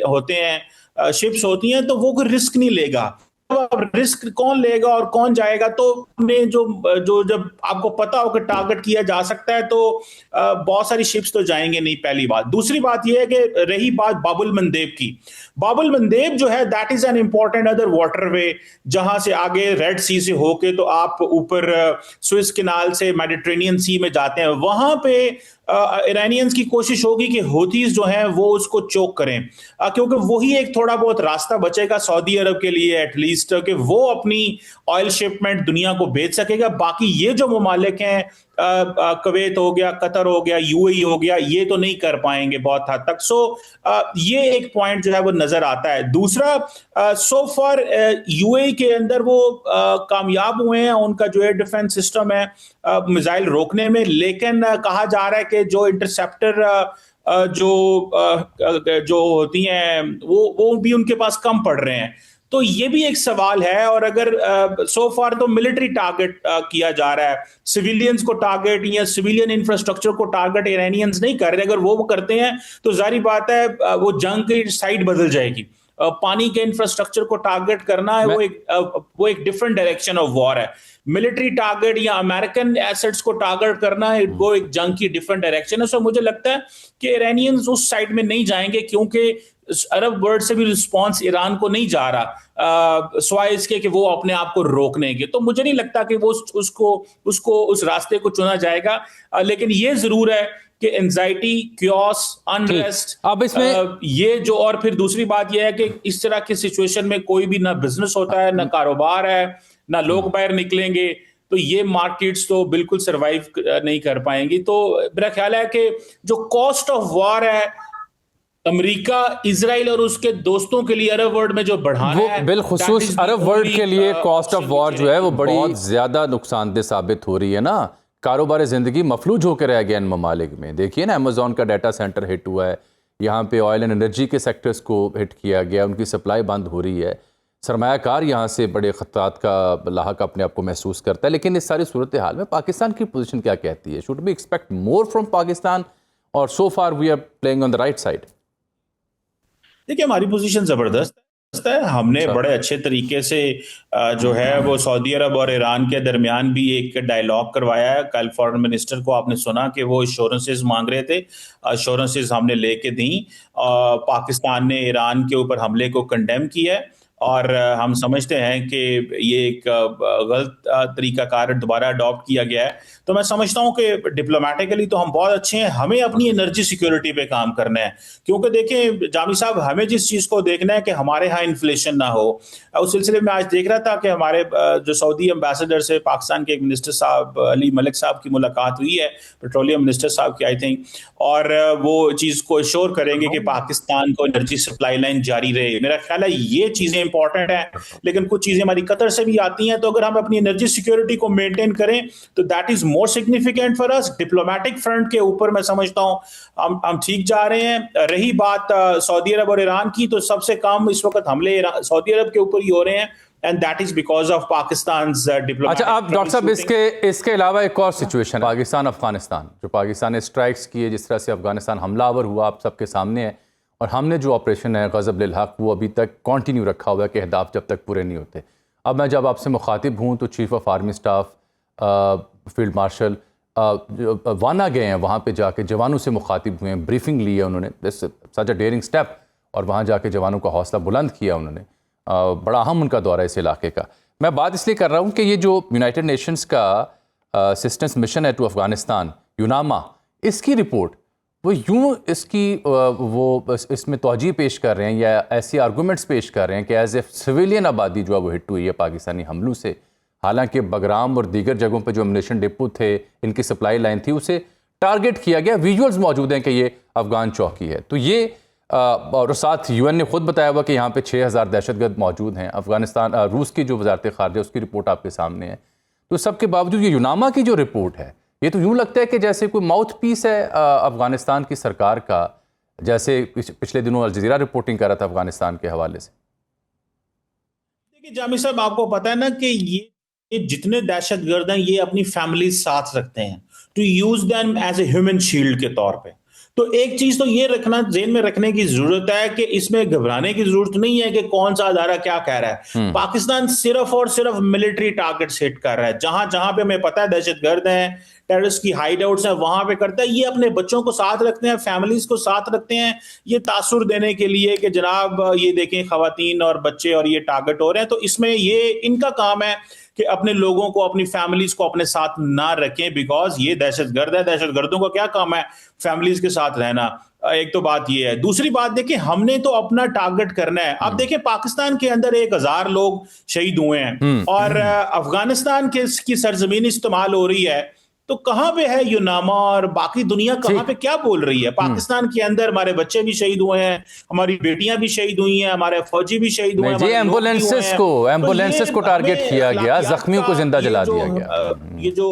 होते हैं, शिप्स होती हैं, तो वो कोई रिस्क नहीं लेगा। अब रिस्क कौन लेगा और कौन जाएगा? तो जो जब आपको पता हो कि टारगेट किया जा सकता है, तो बहुत सारी शिप्स तो जाएंगे नहीं, पहली बात। दूसरी बात यह है कि रही बात बाबुल मंदेब की, बाबुल मंदेब जो है that is an important other waterway, जहां से आगे रेड सी से होके तो आप ऊपर स्विस कैनाल से मेडिटेरेनियन सी में जाते हैं। वहां पे ईरानियंस की कोशिश होगी कि हूथीज जो हैं वो उसको चोक करें, क्योंकि वही एक थोड़ा बहुत रास्ता बचेगा सऊदी अरब के लिए एटलीस्ट, कि वो अपनी ऑयल शिपमेंट दुनिया को बेच सकेगा। बाकी ये जो ममालिक हैं, कुवैत हो गया, कतर हो गया, यूएई हो गया, ये तो नहीं कर पाएंगे बहुत हद तक। सो ये एक पॉइंट जो है वो नजर आता है। दूसरा, सो फॉर यूएई के अंदर वो कामयाब हुए हैं, उनका जो है डिफेंस सिस्टम है मिसाइल रोकने में, लेकिन कहा जा रहा है कि जो इंटरसेप्टर जो होती हैं वो भी उनके पास कम पड़ रहे हैं। तो ये भी एक सवाल है। और अगर सो फार तो मिलिट्री टारगेट किया जा रहा है, सिविलियंस को टारगेट या सिविलियन इंफ्रास्ट्रक्चर को टारगेट ईरानियंस नहीं कर रहे। अगर वो करते हैं तो जाहिर बात है वो जंग की साइड बदल जाएगी। पानी के इंफ्रास्ट्रक्चर को टारगेट करना है, वो एक डिफरेंट डायरेक्शन ऑफ वॉर है। मिलिट्री टारगेट या अमेरिकन एसेट्स को टारगेट करना है, वो एक जंग की डिफरेंट डायरेक्शन है। सो मुझे लगता है कि ईरानियंस उस साइड में नहीं जाएंगे, क्योंकि अरब वर्ल्ड से भी रिस्पांस ईरान को नहीं जा रहा स्वाय इसके कि वो अपने आप को रोकने के। तो मुझे नहीं लगता कि वो उसको उस रास्ते को चुना जाएगा। लेकिन ये जरूर है कि एंजाइटी, क्योस, अनरेस्ट, अब इसमें ये जो, और फिर दूसरी बात यह है कि इस तरह की सिचुएशन में कोई भी ना बिजनेस होता है, ना कारोबार है, ना लोग बाहर निकलेंगे, तो ये मार्केट्स तो बिल्कुल सरवाइव नहीं कर पाएंगी। तो मेरा ख्याल है कि जो कॉस्ट ऑफ वॉर है अमेरिका, इजराइल और उसके दोस्तों के लिए अरब वर्ल्ड में जो बढ़ाना है, बिलखुसूस अरब वर्ल्ड के लिए कॉस्ट ऑफ वॉर जो है वो बहुत ज़्यादा नुकसानदेह साबित हो रही है ना। कारोबार ज़िंदगी मफलूज होकर रह गया इन ममालिक में। देखिए ना, अमेज़ॉन का डाटा सेंटर हिट हुआ है, यहाँ पे ऑयल एंड एनर्जी के सेक्टर्स को हिट किया गया, उनकी सप्लाई बंद हो रही है। सरमायाकार यहाँ से बड़े ख़तरात का लाहक अपने आप को महसूस करता है। लेकिन इस सारी सूरत हाल में पाकिस्तान की पोजीशन क्या कहती है? Should we expect more from Pakistan और so far we are playing on the right side? देखिए, हमारी पोजीशन जबरदस्त है। हमने बड़े अच्छे तरीके से जो है वो सऊदी अरब और ईरान के दरमियान भी एक डायलॉग करवाया है। कल फॉरेन मिनिस्टर को आपने सुना कि वो एश्योरेंसेस मांग रहे थे, एश्योरेंसेस हमने लेके दी। पाकिस्तान ने ईरान के ऊपर हमले को कंडेम किया है और हम समझते हैं कि ये एक गलत तरीकाकार दोबारा अडॉप्ट किया गया है। तो मैं समझता हूं कि डिप्लोमेटिकली तो हम बहुत अच्छे हैं। हमें अपनी एनर्जी सिक्योरिटी पे काम करना है, क्योंकि देखें जामी साहब, हमें जिस चीज़ को देखना है कि हमारे यहाँ इन्फ्लेशन ना हो। उस सिलसिले में आज देख रहा था कि हमारे जो सऊदी एम्बेसडर से पाकिस्तान के एक मिनिस्टर साहब अली मलिक साहब की मुलाकात हुई है, पेट्रोलियम मिनिस्टर साहब की आई थिंक, और वो चीज़ को एश्योर करेंगे कि पाकिस्तान को एनर्जी सप्लाई लाइन जारी रहे। मेरा ख्याल है ये चीज़ें इंपॉर्टेंट है। लेकिन कुछ चीजें हमारी कतर से भी आती हैं, तो अगर हम अपनी एनर्जी सिक्योरिटी को मेंटेन करें तो that is more significant for us. Diplomatic front के ऊपर मैं समझता हूं हम ठीक जा रहे हैं। रही बात सऊदी अरब और ईरान की, तो सबसे कम इस वक्त हमले सऊदी अरब के ऊपर ही हो रहे हैं, and that is because of Pakistan's diplomatic. अच्छा, आप डॉक्टर साहब इसके अलावा एक और सिचुएशन, पाकिस्तान अफगानिस्तान, जो पाकिस्तान ने स्ट्राइक्स किए, जिस तरह से अफगानिस्तान हमलावर हुआ, आप सबके सामने है। और हमने जो ऑपरेशन है ग़ज़ब लिल हक़, वो अभी तक कंटिन्यू रखा हुआ है कि अहदाफ जब तक पूरे नहीं होते। अब मैं जब आपसे मुखातिब हूँ तो chief of army staff, field marshal वाना गए हैं, वहाँ पे जाके जवानों से मुखातिब हुए हैं, ब्रीफिंग ली है उन्होंने, सच अ डेयरिंग स्टेप, और वहाँ जाके जवानों का हौसला बुलंद किया उन्होंने। बड़ा अहम उनका दौरा है इस इलाके का। मैं बात इसलिए कर रहा हूँ कि ये जो यूनाइटेड नेशंस का असिस्टेंस मिशन है टू अफ़गानिस्तान, यूनामा, इसकी रिपोर्ट वो यूँ इसमें तौजीह पेश कर रहे हैं या ऐसी आर्गूमेंट्स पेश कर रहे हैं कि एज ए सिविलियन आबादी जो है वो हिट हुई है पाकिस्तानी हमलों से। हालांकि बगराम और दीगर जगहों पे जो अम्युनिशन डिपो थे, इनकी सप्लाई लाइन थी, उसे टारगेट किया गया। विजुअल्स मौजूद हैं कि ये अफगान चौकी है। तो ये और साथ यूएन ने खुद बताया हुआ कि यहाँ पे 6000 दहशतगर्द मौजूद हैं। अफगानिस्तान रूस की जो वजारत ख़ारिजा उसकी रिपोर्ट आपके सामने है। तो सबके बावजूद ये यूनामा की जो रिपोर्ट है, ये तो यूँ लगता है कि जैसे कोई माउथ पीस है अफगानिस्तान की सरकार का, जैसे पिछले दिनों अल जज़ीरा रिपोर्टिंग कर रहा था अफगानिस्तान के हवाले से। देखिए जामी साहब, आपको पता है ना कि ये जितने दहशतगर्द हैं ये अपनी फैमिली साथ रखते हैं, to use them as a human shield के तौर पे। तो एक चीज तो ये रखना, जेन में रखने की जरूरत है कि इसमें घबराने की जरूरत नहीं है कि कौन सा अदारा क्या कह रहा है। पाकिस्तान सिर्फ और सिर्फ मिलिट्री टारगेट्स हिट कर रहा है। जहां जहां पे हमें पता है दहशतगर्द हैं, टेररिस्ट की हाइड आउट्स हैं, वहां पे करता है। ये अपने बच्चों को साथ रखते हैं, फैमिलीज को साथ रखते हैं, ये तासुर देने के लिए कि जनाब ये देखें खवातीन और बच्चे और ये टारगेट हो रहे हैं। तो इसमें ये इनका काम है कि अपने लोगों को, अपनी फैमिलीज को अपने साथ ना रखें, बिकॉज ये दहशतगर्द है। दहशतगर्दों का क्या काम है फैमिलीज के साथ रहना। एक तो बात ये है। दूसरी बात देखिए, हमने तो अपना टारगेट करना है। अब देखिए पाकिस्तान के अंदर 1000 लोग शहीद हुए हैं और अफगानिस्तान की सरजमीन इस्तेमाल हो रही है, तो कहां पे है यूनामा और बाकी दुनिया कहां पे क्या बोल रही है? पाकिस्तान के अंदर हमारे बच्चे भी शहीद हुए हैं, हमारी बेटियां भी शहीद हुई हैं, हमारे फौजी भी शहीद हुए हैं। एम्बुलेंसेस को टारगेट किया गया, जख्मियों को जिंदा जला दिया गया। ये जो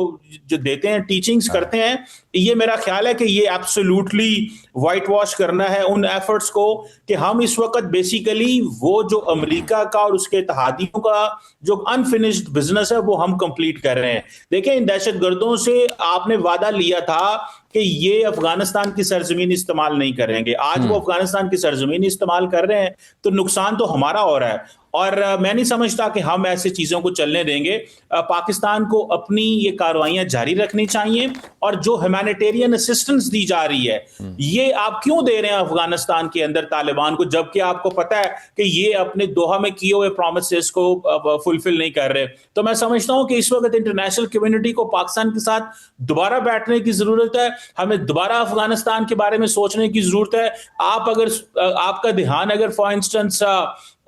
देते हैं, टीचिंग्स करते हैं, ये मेरा ख्याल है कि ये एब्सोल्युटली वाइट वॉश करना है उन एफर्ट्स को कि हम इस वक्त बेसिकली वो जो अमेरिका का और उसके इत्तेहादियों का जो अनफिनिश्ड बिजनेस है वो हम कंप्लीट कर रहे हैं। देखें, इन दहशतगर्दों से आपने वादा लिया था कि ये अफगानिस्तान की सरजमीन इस्तेमाल नहीं करेंगे। आज वो अफगानिस्तान की सरजमीन इस्तेमाल कर रहे हैं, तो नुकसान तो हमारा हो रहा है। और मैं नहीं समझता कि हम ऐसे चीजों को चलने देंगे। पाकिस्तान को अपनी ये कार्रवाइयां जारी रखनी चाहिए और जो ह्यूमैनिटेरियन असिस्टेंस दी जा रही है, ये आप क्यों दे रहे हैं अफगानिस्तान के अंदर तालिबान को, जबकि आपको पता है कि ये अपने दोहा में किए हुए प्रोमिसेस को फुलफिल नहीं कर रहे। तो मैं समझता हूं कि इस वक्त इंटरनेशनल कम्युनिटी को पाकिस्तान के साथ दोबारा बैठने की जरूरत है। हमें दोबारा अफगानिस्तान के बारे में सोचने की जरूरत है। आपका ध्यान अगर फॉर इंस्टेंस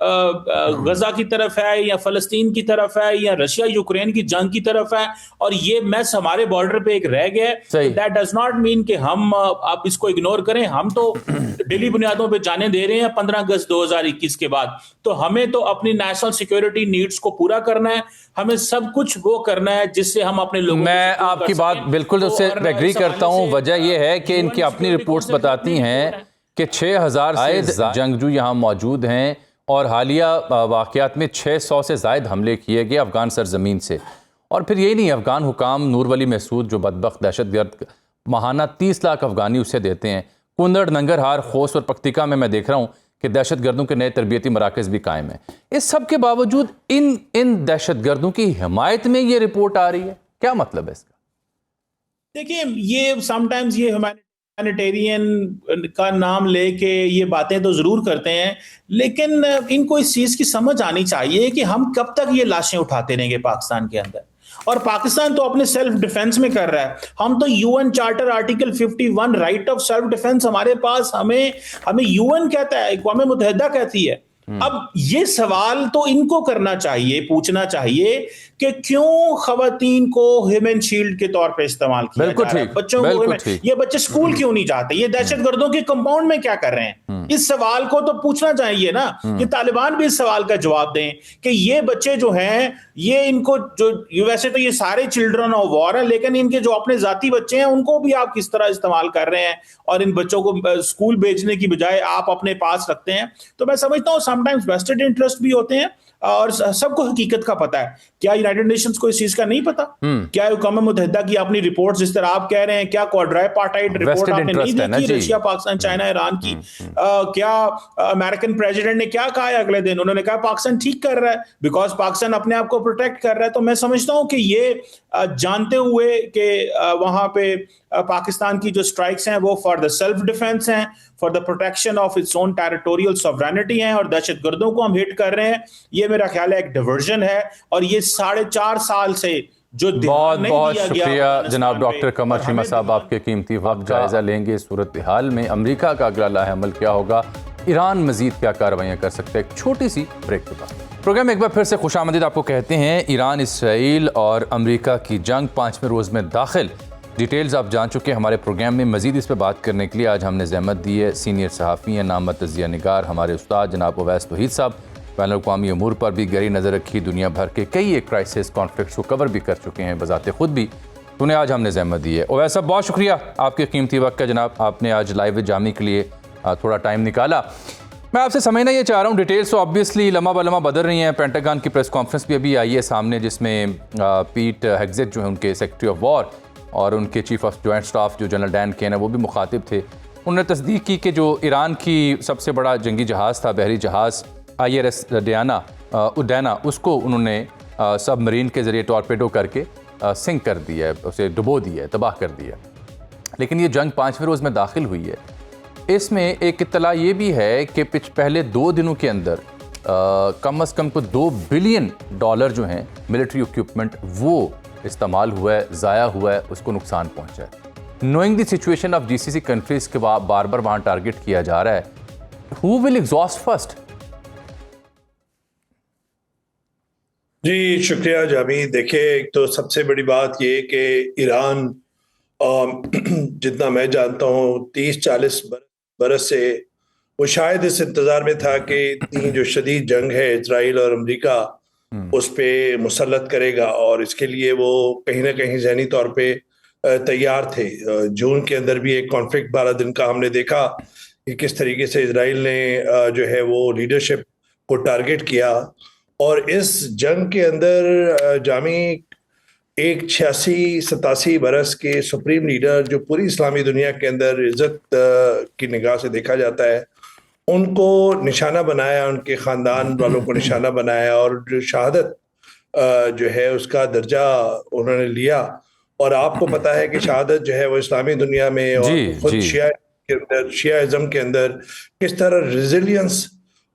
गजा की तरफ है या फलस्तीन की तरफ है या रशिया यूक्रेन की जंग की तरफ है और ये मैस हमारे बॉर्डर पे एक रह गया, दैट डज नॉट मीन कि हम आप इसको इग्नोर करें। हम तो डेली बुनियादों पे जाने दे रहे हैं 15 अगस्त 2021 के बाद। तो हमें तो अपनी नेशनल सिक्योरिटी नीड्स को पूरा करना है, हमें सब कुछ वो करना है जिससे हम अपने लोगों मैं आपकी बात बिल्कुल उससे एग्री करता हूं। वजह यह है कि इनकी अपनी रिपोर्ट्स बताती हैं कि 6000 से जंगजू यहाँ मौजूद हैं और हालिया वाक़यात में 600 से ज़ायद हमले किए गए अफ़गान सरजमीन से। और फिर यही नहीं, अफ़गान हुकाम नूर वली महसूद जो बदबख्त दहशतगर्द माहाना 30 लाख अफ़गानी उसे देते हैं। कुंदड़, नंगरहार, खोस और पख्तिका में मैं देख रहा हूँ कि दहशतगर्दों के नए तरबियती मराकज़ भी कायम हैं। इस सब के बावजूद इन दहशतगर्दों की हिमायत में ये रिपोर्ट आ रही है, क्या मतलब है इसका? देखिए, ये समटाइम्स ये ह्यूमैनिटेरियन का नाम लेके ये बातें तो जरूर करते हैं, लेकिन इनको इस चीज की समझ आनी चाहिए कि हम कब तक ये लाशें उठाते रहेंगे पाकिस्तान के अंदर। और पाकिस्तान तो अपने सेल्फ डिफेंस में कर रहा है। हम तो UN charter article 51 right of self defence हमारे पास, हमें यूएन कहता है, अक़वाम मुत्तहिदा कहती है। अब ये सवाल तो इनको करना चाहिए, पूछना चाहिए कि क्यों खवातीन को ह्यूमन शील्ड के तौर पे इस्तेमाल किया जा रहा है, बच्चों को। ये बच्चे स्कूल क्यों नहीं जाते, ये दहशतगर्दों के कंपाउंड में क्या कर रहे हैं? इस सवाल को तो पूछना चाहिए ना कि तालिबान भी इस सवाल का जवाब दें कि ये बच्चे जो हैं, ये इनको जो वैसे तो ये सारे चिल्ड्रन ऑफ वॉर है, लेकिन इनके जो अपने जाती बच्चे हैं उनको भी आप किस तरह इस्तेमाल कर रहे हैं और इन बच्चों को स्कूल भेजने की बजाय आप अपने पास रखते हैं। तो मैं समझता हूँ समटाइम्स वेस्टेड इंटरेस्ट भी होते हैं और सबको हकीकत का पता है। क्या यूनाइटेड नेशंस को इस चीज का नहीं पता? क्या अक़वाम मुत्तहिदा की अपनी रिपोर्ट जिस तरह आप कह रहे हैं, क्या क्वाड्राइपार्टाइट रिपोर्ट आपने नहीं देखी रशिया, पाकिस्तान, चाइना, ईरान की? क्या अमेरिकन प्रेसिडेंट ने क्या कहा है अगले दिन? उन्होंने कहा पाकिस्तान ठीक कर रहा है बिकॉज पाकिस्तान अपने आप को प्रोटेक्ट कर रहा है। तो मैं समझता हूं कि ये जानते हुए कि वहां पे पाकिस्तान की जो स्ट्राइक्स हैं वो फॉर द सेल्फ डिफेंस हैं, for the protection of its own territorial sovereignty हैं और दहशतगर्दों को हम हिट कर रहे हैं, ये मेरा ख्याल है एक डिवर्जन है। और ये 4.5 साल से जो बहुत शुक्रिया जनाब डॉक्टर कमर शीमा साहब, आपके कीमती वक्त। जायजा लेंगे सूरत हाल में अमेरिका का अगला लाहेअमल क्या होगा, ईरान मजीद क्या कार्रवाइयाँ कर सकते हैं। एक छोटी सी ब्रेक के बाद प्रोग्राम में एक बार फिर से खुशामदीद आपको कहते हैं। ईरान, इसराइल और अमेरिका की जंग 5वें रोज़ में दाखिल। डिटेल्स आप जान चुके हैं हमारे प्रोग्राम में। मज़ीद इस पर बात करने के लिए आज हमने ज़हमत दी है सीनियर सहाफ़ी हैं, नामवर तज़िया निगार हमारे उस्ताद जनाब उवैस तौहीद साहब। बैनुल अक़वामी अमूर पर भी गहरी नज़र रखी, दुनिया भर के कई एक क्राइसिस कॉन्फ्लिक्ट्स को कवर भी कर चुके हैं बज़ाते ख़ुद भी, उन्हें आज हमने ज़हमत दी है। उवैस साहब, बहुत शुक्रिया आपके कीमती वक्त का जनाब, आपने आज लाइव जामी के लिए थोड़ा टाइम निकाला। मैं आपसे समझना ये चाह रहा हूँ, डिटेल्स तो ऑब्वियसली लम्हा ब लम्हा बदल रही हैं। पेंटागन की प्रेस कॉन्फ्रेंस भी अभी आई है सामने, जिसमें पीट हेग्सेट जो है उनके सेक्रेटरी ऑफ वॉर और उनके चीफ ऑफ जॉइंट स्टाफ जो जनरल डैन केन है वो भी मुखातिब थे। उन्होंने तस्दीक की कि जो ईरान की सबसे बड़ा जंगी जहाज़ था, बहरी जहाज़ IRS उडैना, उसको उन्होंने सबमरीन के ज़रिए टॉर्पेडो करके सिंक कर दिया है, उसे डुबो दिया है, तबाह कर दिया है। लेकिन ये जंग 5वें रोज़ में दाखिल हुई है। इसमें एक इत्तला ये भी है कि पहले 2 दिनों के अंदर कम से कम को $2 बिलियन जो हैं मिलिट्री इक्विपमेंट वो इस्तेमाल हुआ है, ज़ाया हुआ है, उसको नुकसान पहुंचा है। Knowing the situation of GCC countries के बाद बार बार वहाँ टारगेट किया जा रहा है, हु विल एग्जॉस्ट फर्स्ट? जी शुक्रिया जामी। देखिए, एक तो सबसे बड़ी बात ये कि ईरान जितना मैं जानता हूँ 30-40 बरस से वो शायद इस इंतज़ार में था कि इतनी जो शदीद जंग है इजराइल और अमेरिका उस पर मुसल्लत करेगा, और इसके लिए वो कहीं ना कहीं ज़हनी तौर पे तैयार थे। जून के अंदर भी एक कॉन्फ्लिक्ट 12 दिन का हमने देखा कि किस तरीके से इजराइल ने जो है वो लीडरशिप को टारगेट किया। और इस जंग के अंदर जामी एक 86-87 बरस के सुप्रीम लीडर जो पूरी इस्लामी दुनिया के अंदर इज्जत की निगाह से देखा जाता है, उनको निशाना बनाया, उनके ख़ानदान वालों को निशाना बनाया, और जो शहादत जो है उसका दर्जा उन्होंने लिया। और आपको पता है कि शहादत जो है वो इस्लामी दुनिया में और खुद शियाइज़्म के अंदर किस तरह रेजिलियंस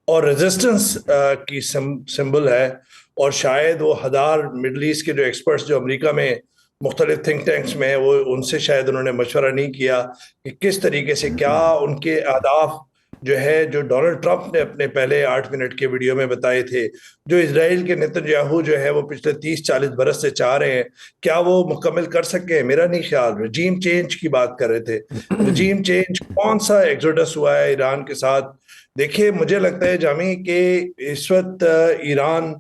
और रेजिस्टेंस की सिंबल है। और शायद वो हज़ार मिडल ईस्ट के जो एक्सपर्ट्स जो अमेरिका में मुख्तलिफ थिंक टैंक्स में, वो उनसे शायद उन्होंने मशवरा नहीं किया कि किस तरीके से क्या उनके अहदाफ जो है जो डोनाल्ड ट्रंप ने अपने पहले 8 मिनट के वीडियो में बताए थे, जो इजराइल के नेतन्याहू जो है वो पिछले 30-40 बरस से चाह रहे हैं, क्या वो मुकम्मल कर सके? मेरा नहीं ख्याल। रजीम चेंज की बात कर रहे थे, रजीम चेंज कौन सा एक्सोडस हुआ है ईरान के साथ? देखिए, मुझे लगता है जामी कि इस वक्त ईरान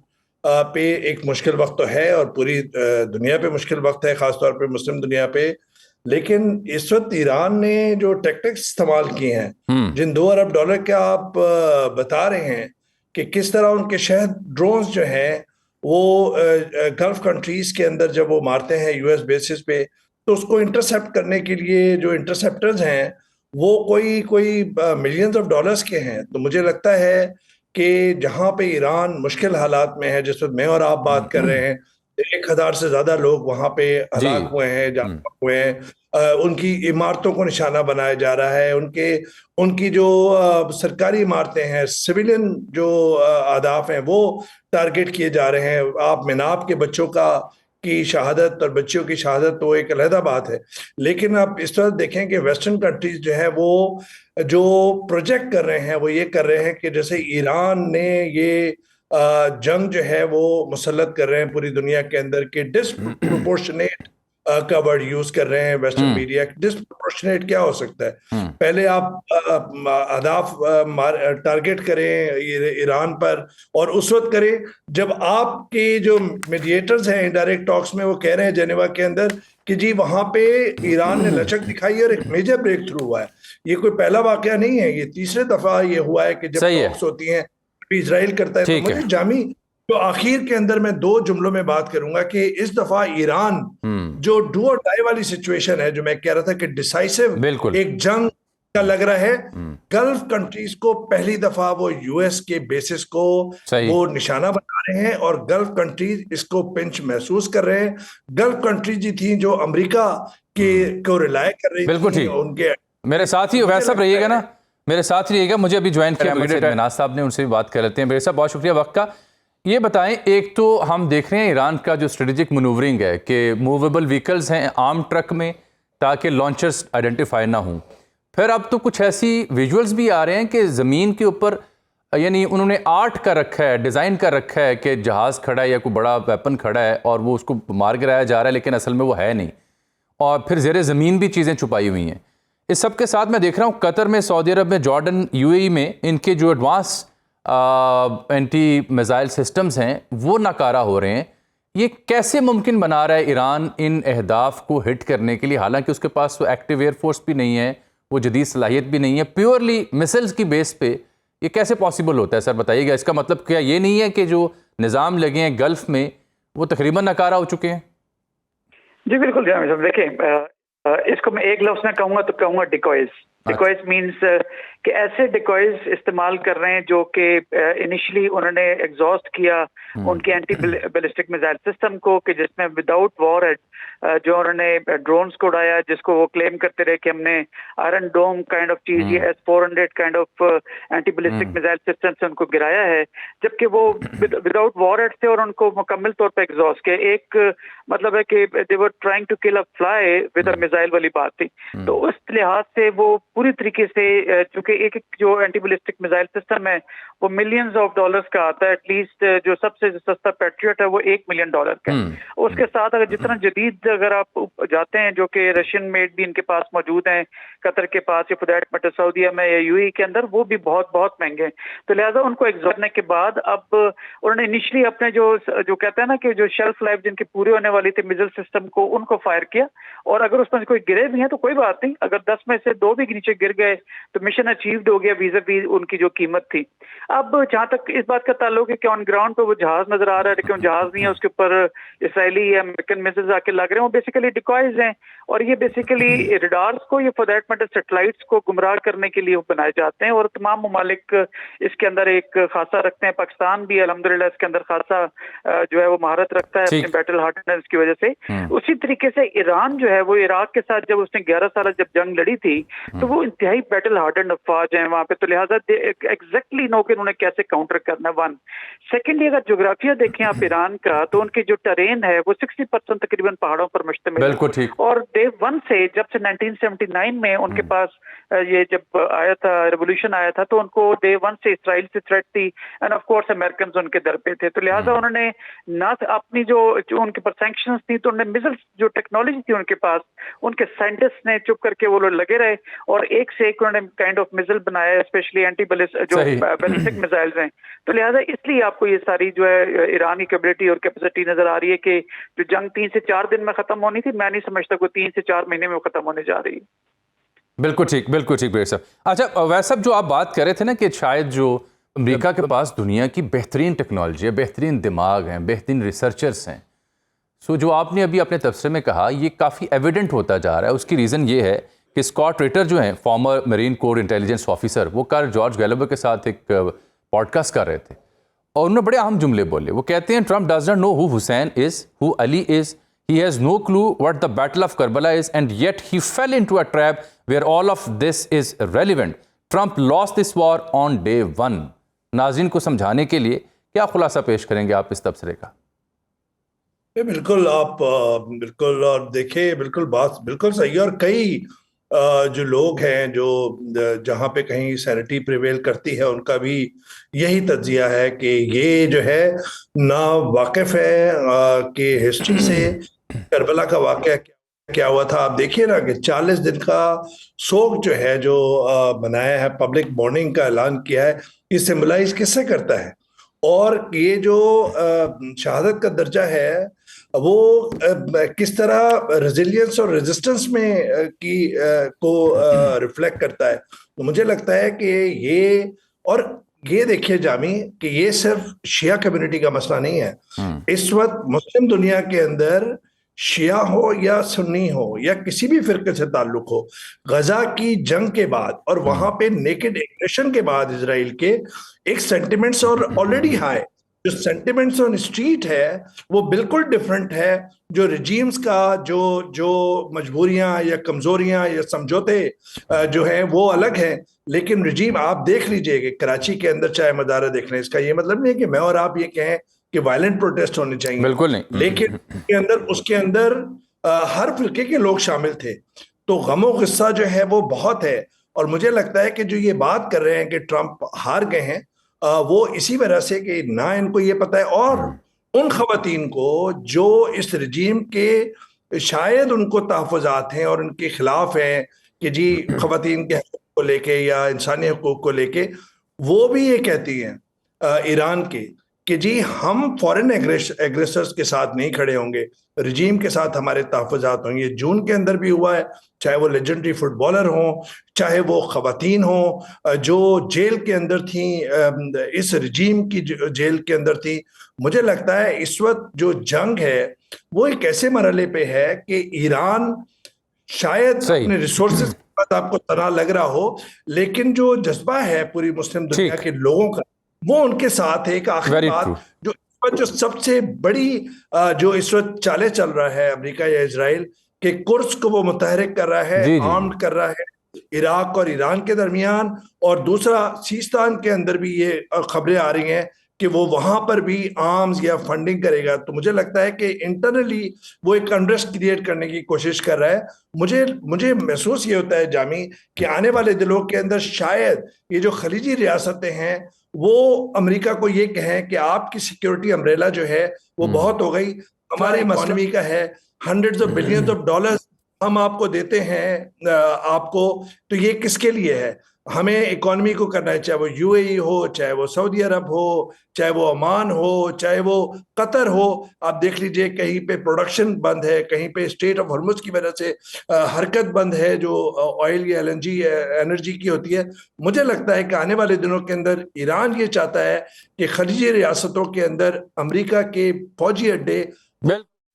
पे एक मुश्किल वक्त तो है, और पूरी दुनिया पे मुश्किल वक्त है, ख़ासतौर पे मुस्लिम दुनिया पे। लेकिन इस वक्त ईरान ने जो टैक्टिक्स इस्तेमाल किए हैं, जिन $2 अरब के आप बता रहे हैं कि किस तरह उनके शहर ड्रोन्स जो हैं वो गल्फ कंट्रीज के अंदर जब वो मारते हैं यूएस बेसिस पे, तो उसको इंटरसेप्ट करने के लिए जो इंटरसेप्टर्स हैं वो कोई मिलियंस ऑफ डॉलर्स के हैं। तो मुझे लगता है कि जहाँ पे ईरान मुश्किल हालात में है, जिस वक्त मैं और आप बात कर रहे हैं, 1000 से ज्यादा लोग वहां पे हलाक हुए हैं, जख्मी हुए हैं, उनकी इमारतों को निशाना बनाया जा रहा है, उनकी जो सरकारी इमारतें हैं, सिविलियन जो अहदाफ हैं वो टारगेट किए जा रहे हैं। आप मिनाब के बच्चों की शहादत और बच्चियों की शहादत तो एक अलहदा बात है, लेकिन आप इस तरह देखें कि वेस्टर्न कंट्रीज जो है वो जो प्रोजेक्ट कर रहे हैं वो ये कर रहे हैं कि जैसे ईरान ने ये जंग जो है वो मुसल्लत कर रहे हैं पूरी दुनिया के अंदर के डिस्प्रोपोर्शनेट का वर्ड यूज कर रहे हैं वेस्टर्न मीडिया। डिस्प्रोपोर्शनेट क्या हो सकता है? पहले आप अहदाफ टारगेट करें ईरान पर, और उस वक्त करें जब आपके जो मीडिएटर्स हैं इनडायरेक्ट टॉक्स में वो कह रहे हैं जेनेवा के अंदर कि जी वहां पे ईरान ने लचक दिखाई और एक मेजर ब्रेक थ्रू हुआ है। ये कोई पहला वाकया नहीं है, ये तीसरे दफा ये हुआ है कि जब टॉक्स होती हैं इजराइल करता है। तो मुझे जामी तो आखिर के अंदर मैं 2 जुमलों में बात करूंगा कि इस दफा ईरान जो डू और डाई वाली सिचुएशन है, जो मैं कह रहा था कि डिसाइसिव एक जंग का लग रहा है, गल्फ कंट्रीज को पहली दफा वो यूएस के बेसिस को वो निशाना बना रहे हैं, और गल्फ कंट्रीज इसको पिंच महसूस कर रहे हैं। गल्फ कंट्रीज ही थी जो अमेरिका को रिलाय कर रही थी उनके। मेरे साथ ही वैसा रहिएगा ना, मेरे साथ ही रहिएगा। मुझे अभी ज्वाइन किया मिनाज साहब ने, उनसे भी बात कर लेते हैं। मेरे साहब बहुत शुक्रिया वक्त का। ये बताएं, एक तो हम देख रहे हैं ईरान का जो स्ट्रेटेजिक मनूवरिंग है कि मूवेबल व्हीकल्स हैं आर्म ट्रक में ताकि लॉन्चर्स आइडेंटिफाई ना हों। फिर अब तो कुछ ऐसी विजुअल्स भी आ रहे हैं कि ज़मीन के ऊपर यानी उन्होंने आर्ट का रखा है, डिज़ाइन कर रखा है कि जहाज़ खड़ा है या कोई बड़ा वेपन खड़ा है और वो उसको मार गिराया जा रहा है, लेकिन असल में वो है नहीं। और फिर ज़ेरे ज़मीन भी चीज़ें छुपाई हुई हैं। इस सब के साथ मैं देख रहा हूँ कतर में, सऊदी अरब में, जॉर्डन, यूएई में इनके जो एडवांस एंटी मिसाइल सिस्टम्स हैं वो नाकारा हो रहे हैं। ये कैसे मुमकिन बना रहा है ईरान इन अहदाफ को हिट करने के लिए, हालांकि उसके पास वो एक्टिव एयरफोर्स भी नहीं है, वो जदीद सलाहियत भी नहीं है, प्योरली मिसाइल्स की बेस पे ये कैसे पॉसिबल होता है? सर बताइएगा। इसका मतलब क्या ये नहीं है कि जो निज़ाम लगे हैं गल्फ में वो तकरीबन नाकारा हो चुके हैं? जी बिल्कुल जामिद साहब, देखें इसको मैं एक लफ्ज़ में कहूँगा तो कहूँगा डिकॉयज। डिकॉयज मीन्स कि ऐसे डिकॉयज इस्तेमाल कर रहे हैं जो कि इनिशियली उन्होंने एग्जॉस्ट किया उनके एंटी बैलिस्टिक मिसाइल सिस्टम को, कि जिसमें विदाउट वॉरहेड जो उन्होंने ड्रोन्स को उड़ाया, जिसको वो क्लेम करते रहे कि हमने आयरन डोम काइंड ऑफ चीज या S-400 kind of anti ballistic missile system से उनको गिराया है, जबकि वो विदाउट वॉरहेड थे और उनको मुकम्मल तौर पर एग्जॉस्ट किया। एक मतलब है कि they were trying to kill a fly with a missile वाली बात थी। तो उस लिहाज से वो पूरी तरीके से, चूंकि एक जो एंटी बैलिस्टिक मिसाइल सिस्टम है वो मिलियंस ऑफ डॉलर्स का आता है, एटलीस्ट जो सबसे सस्ता पैट्रियट है वो $1 मिलियन का। उसके साथ अगर जितना जदीद अगर आप जाते हैं, जो कि रशियन मेड भी इनके पास मौजूद हैं, कतर के पास या फॉर दैट मैटर सऊदीया में या UAE के अंदर, वो भी बहुत बहुत महंगे हैं। तो लिहाजा उनको एग्जॉस्ट करने के बाद अब उन्होंने इनिशियली अपने जो कहते हैं ना कि जो शेल्फ लाइफ जिनकी पूरी होने वाली थी मिसाइल सिस्टम को, उनको फायर किया, और अगर उसमें कोई गिरे भी हैं तो कोई बात नहीं, अगर 10 में से 2 भी नीचे गिर गए तो मिशन अचीव्ड हो गया वीज़ा-वी उनकी जो कीमत थी। अब जहां तक इस बात का ताल्लुक है कि ऑन ग्राउंड पे वो जहाज नजर आ रहा है, लेकिन जहाज नहीं है, उसके ऊपर इसराइली या अमेरिकन मिसाइल्स आके लग रहे हैं, वो बेसिकली डिकॉयज हैं, और ये बेसिकली रडार्स को या फॉर दैट मैटर सैटेलाइट्स को गुमराह करने के लिए बनाए जाते हैं, और तमाम ममालिक इसके अंदर एक खासा रखते हैं। पाकिस्तान भी अल्हम्दुलिल्लाह इसके अंदर खासा जो है वो महारत रखता है अपनी बैटल हार्डनेस की वजह से। उसी तरीके से ईरान जो है वो इराक के साथ जब उसने 11 साल जब जंग लड़ी थी तो वो इंतहाई बैटल हार्डन अफवाज हैं वहां पे, तो लिहाजा एग्जैक्टली नो कि उन्होंने कैसे काउंटर करना। वन सेकेंडली, अगर जोग्राफिया देखें आप ईरान का, तो उनके जो टेरेन है वो 60% तकरीबन पहाड़ों पर मुश्तमिल है, और डे वन से जब से 1979 में उनके पास ये जब आया था, रेवोल्यूशन आया था, तो उनको डे वन से इसराइल से थ्रेट थी, एंड ऑफ कोर्स अमेरिकन उनके दर पे थे। तो लिहाजा उन्होंने ना अपनी जो उनके पर सैंक्शंस थी, तो उन्होंने मिसाइल जो टेक्नोलॉजी थी उनके पास, उनके साइंटिस्ट ने चुप करके वो लोग लगे रहे, और एक से एक उन्होंने काइंड ऑफ मिसाइल बनाया, स्पेशली एंटी बैलिस्टिक मिसाइल्स हैं। तो लिहाजा इसलिए आपको ये सारी जो है ईरान की कैपेबिलिटी और कैपेसिटी नजर आ रही है कि जो जंग 3 से 4 दिन में खत्म होनी थी, मैं नहीं समझता कोई 3 से 4 महीने में खत्म होने जा रही है। बिल्कुल ठीक ब्रेक साहब। अच्छा, वैसे जो आप बात कर रहे थे ना कि शायद जो अमेरिका के पास दुनिया की बेहतरीन टेक्नोलॉजी है, बेहतरीन दिमाग हैं, बेहतरीन रिसर्चर्स हैं, सो जो आपने अभी अपने तबसरे में कहा ये काफ़ी एविडेंट होता जा रहा है। उसकी रीज़न ये है कि स्कॉट रिटर जो हैं, farmer marine core intelligence officer, वो कल जॉर्ज गैलोबर के साथ एक पॉडकास्ट कर रहे थे, और उन्होंने बड़े अहम जुमले बोले। वो कहते हैं Trump does not know who Hussain is, who Ali is, he has no clue what the battle of Karbala is, and yet he fell into a trap where all of this is relevant. Trump lost this war on day one. नाज़रीन को समझाने के लिए क्या खुलासा पेश करेंगे आप इस तबसरे का? बिल्कुल, आप बिल्कुल, और देखिए बिल्कुल बात बिल्कुल सही है, और कई जो लोग हैं जो जहाँ पे कहीं सैनिटी प्रिवेल करती है उनका भी यही तज्जिया है कि ये जो है ना वाकिफ है कि हिस्ट्री से करबला का वाकया क्या हुआ था। आप देखिए ना कि 40 दिन का शोक जो है जो बनाया है, पब्लिक मॉर्निंग का ऐलान किया है, ये सिंबलाइज किससे करता है, और ये जो शहादत का दर्जा है वो किस तरह रेजिलियंस और रेजिस्टेंस में को रिफ्लेक्ट करता है। तो मुझे लगता है कि ये देखिए जामी कि ये सिर्फ शिया कम्युनिटी का मसला नहीं है। इस वक्त मुस्लिम दुनिया के अंदर शिया हो या सुन्नी हो या किसी भी फिरके से ताल्लुक हो, गजा की जंग के बाद और वहां पे नेकेड एग्रेशन के बाद इजराइल के एक सेंटिमेंट्स और ऑलरेडी हाई, जो सेंटिमेंट्स ऑन स्ट्रीट है वो बिल्कुल डिफरेंट है। जो रिजीम्स का जो मजबूरियां या कमजोरियां या समझौते जो हैं वो अलग हैं, लेकिन रिजीम आप देख लीजिए कि कराची के अंदर चाहे मदारा देख लें, इसका ये मतलब नहीं है कि मैं और आप ये कहें कि वायलेंट प्रोटेस्ट होने चाहिए, बिल्कुल नहीं, लेकिन उसके अंदर हर फिरके के लोग शामिल थे। तो गमो गुस्सा जो है वो बहुत है, और मुझे लगता है कि जो ये बात कर रहे हैं कि ट्रंप हार गए हैं, वो इसी वजह से कि ना इनको ये पता है, और उन खवातीन को जो इस रजीम के शायद उनको तहफ़्फ़ुज़ात हैं और उनके खिलाफ हैं कि जी खवातीन के हक़ को लेके या इंसानी हकूक़ को लेके, वो भी ये कहती हैं ईरान के कि जी हम फॉरेन एग्रेसर्स के साथ नहीं खड़े होंगे, रजीम के साथ हमारे तहफ़्फ़ुज़ात होंगे। जून के अंदर भी हुआ है, चाहे वो लेजेंडरी फुटबॉलर हों, चाहे वो ख़वातीन हों जो जेल के अंदर थी, इस रजीम की जेल के अंदर थी। मुझे लगता है इस वक्त जो जंग है वो एक ऐसे मरहले पे है कि ईरान शायद अपने रिसोर्सेज बात आपको तना लग रहा हो, लेकिन जो जज्बा है पूरी मुस्लिम दुनिया के लोगों का वो उनके साथ है। एक आखिरी बात, जो सबसे बड़ी जो इस वक्त चाले चल रहा है अमेरिका या इजराइल के कुर्स को वो मुतहरिक कर रहा है, आर्म्ड कर रहा है इराक और ईरान के दरमियान, और दूसरा सीस्तान के अंदर भी ये खबरें आ रही हैं कि वो वहां पर भी आर्म्स या फंडिंग करेगा। तो मुझे लगता है कि इंटरनली वो एक अनरेस्ट क्रिएट करने की कोशिश कर रहा है। मुझे महसूस ये होता है जामी कि आने वाले दिनों के अंदर शायद ये जो खलीजी रियासतें हैं वो अमेरिका को ये कहें कि आपकी सिक्योरिटी अम्ब्रेला जो है वो बहुत हो गई, हमारी इकोनॉमी का है hundreds of billions of dollars हम आपको देते हैं आपको, तो ये किसके लिए है? हमें इकोनॉमी को करना है, चाहे वो यूएई हो, चाहे वो सऊदी अरब हो, चाहे वो ओमान हो, चाहे वो कतर हो। आप देख लीजिए कहीं पे प्रोडक्शन बंद है, कहीं पे स्टेट ऑफ हॉर्मुज की वजह से हरकत बंद है जो ऑयल या एलएनजी एनर्जी की होती है। मुझे लगता है कि आने वाले दिनों के अंदर ईरान ये चाहता है कि खलीजी रियासतों के अंदर अमेरिका के फौजी अड्डे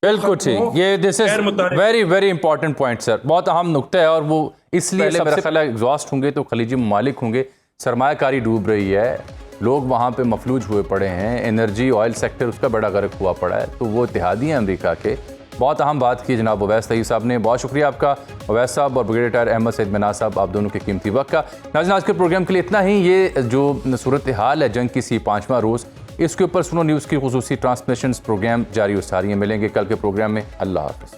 बिल्कुल ठीक। ये this is very very important point sir, बहुत अहम नुक्ता है, और वो इसलिए मेरा ख्याल है एग्जॉस्ट होंगे तो खलीजी ममालिक होंगे, सरमायाकारी डूब रही है, लोग वहाँ पे मफलूज हुए पड़े हैं, एनर्जी ऑयल सेक्टर उसका बड़ा गर्क हुआ पड़ा है, तो वो इत्तेहादी हैं अमेरिका के। बहुत अहम बात की जनाब अवैस तैयब साहब ने, बहुत शुक्रिया आपका अवैस साहब और ब्रिगेडियर अहमद सैयद मिनाज साहब, आप दोनों के कीमती वक्त का। नाज़रीन आज के प्रोग्राम के लिए इतना ही। ये जो सूरत हाल है जंग की सी 5वां रोज़, इसके ऊपर सुनो न्यूज़ की खुसूसी ट्रांसमिशंस प्रोग्राम जारी और सारियाँ मिलेंगे कल के प्रोग्राम में। अल्लाह हाफ़िज़।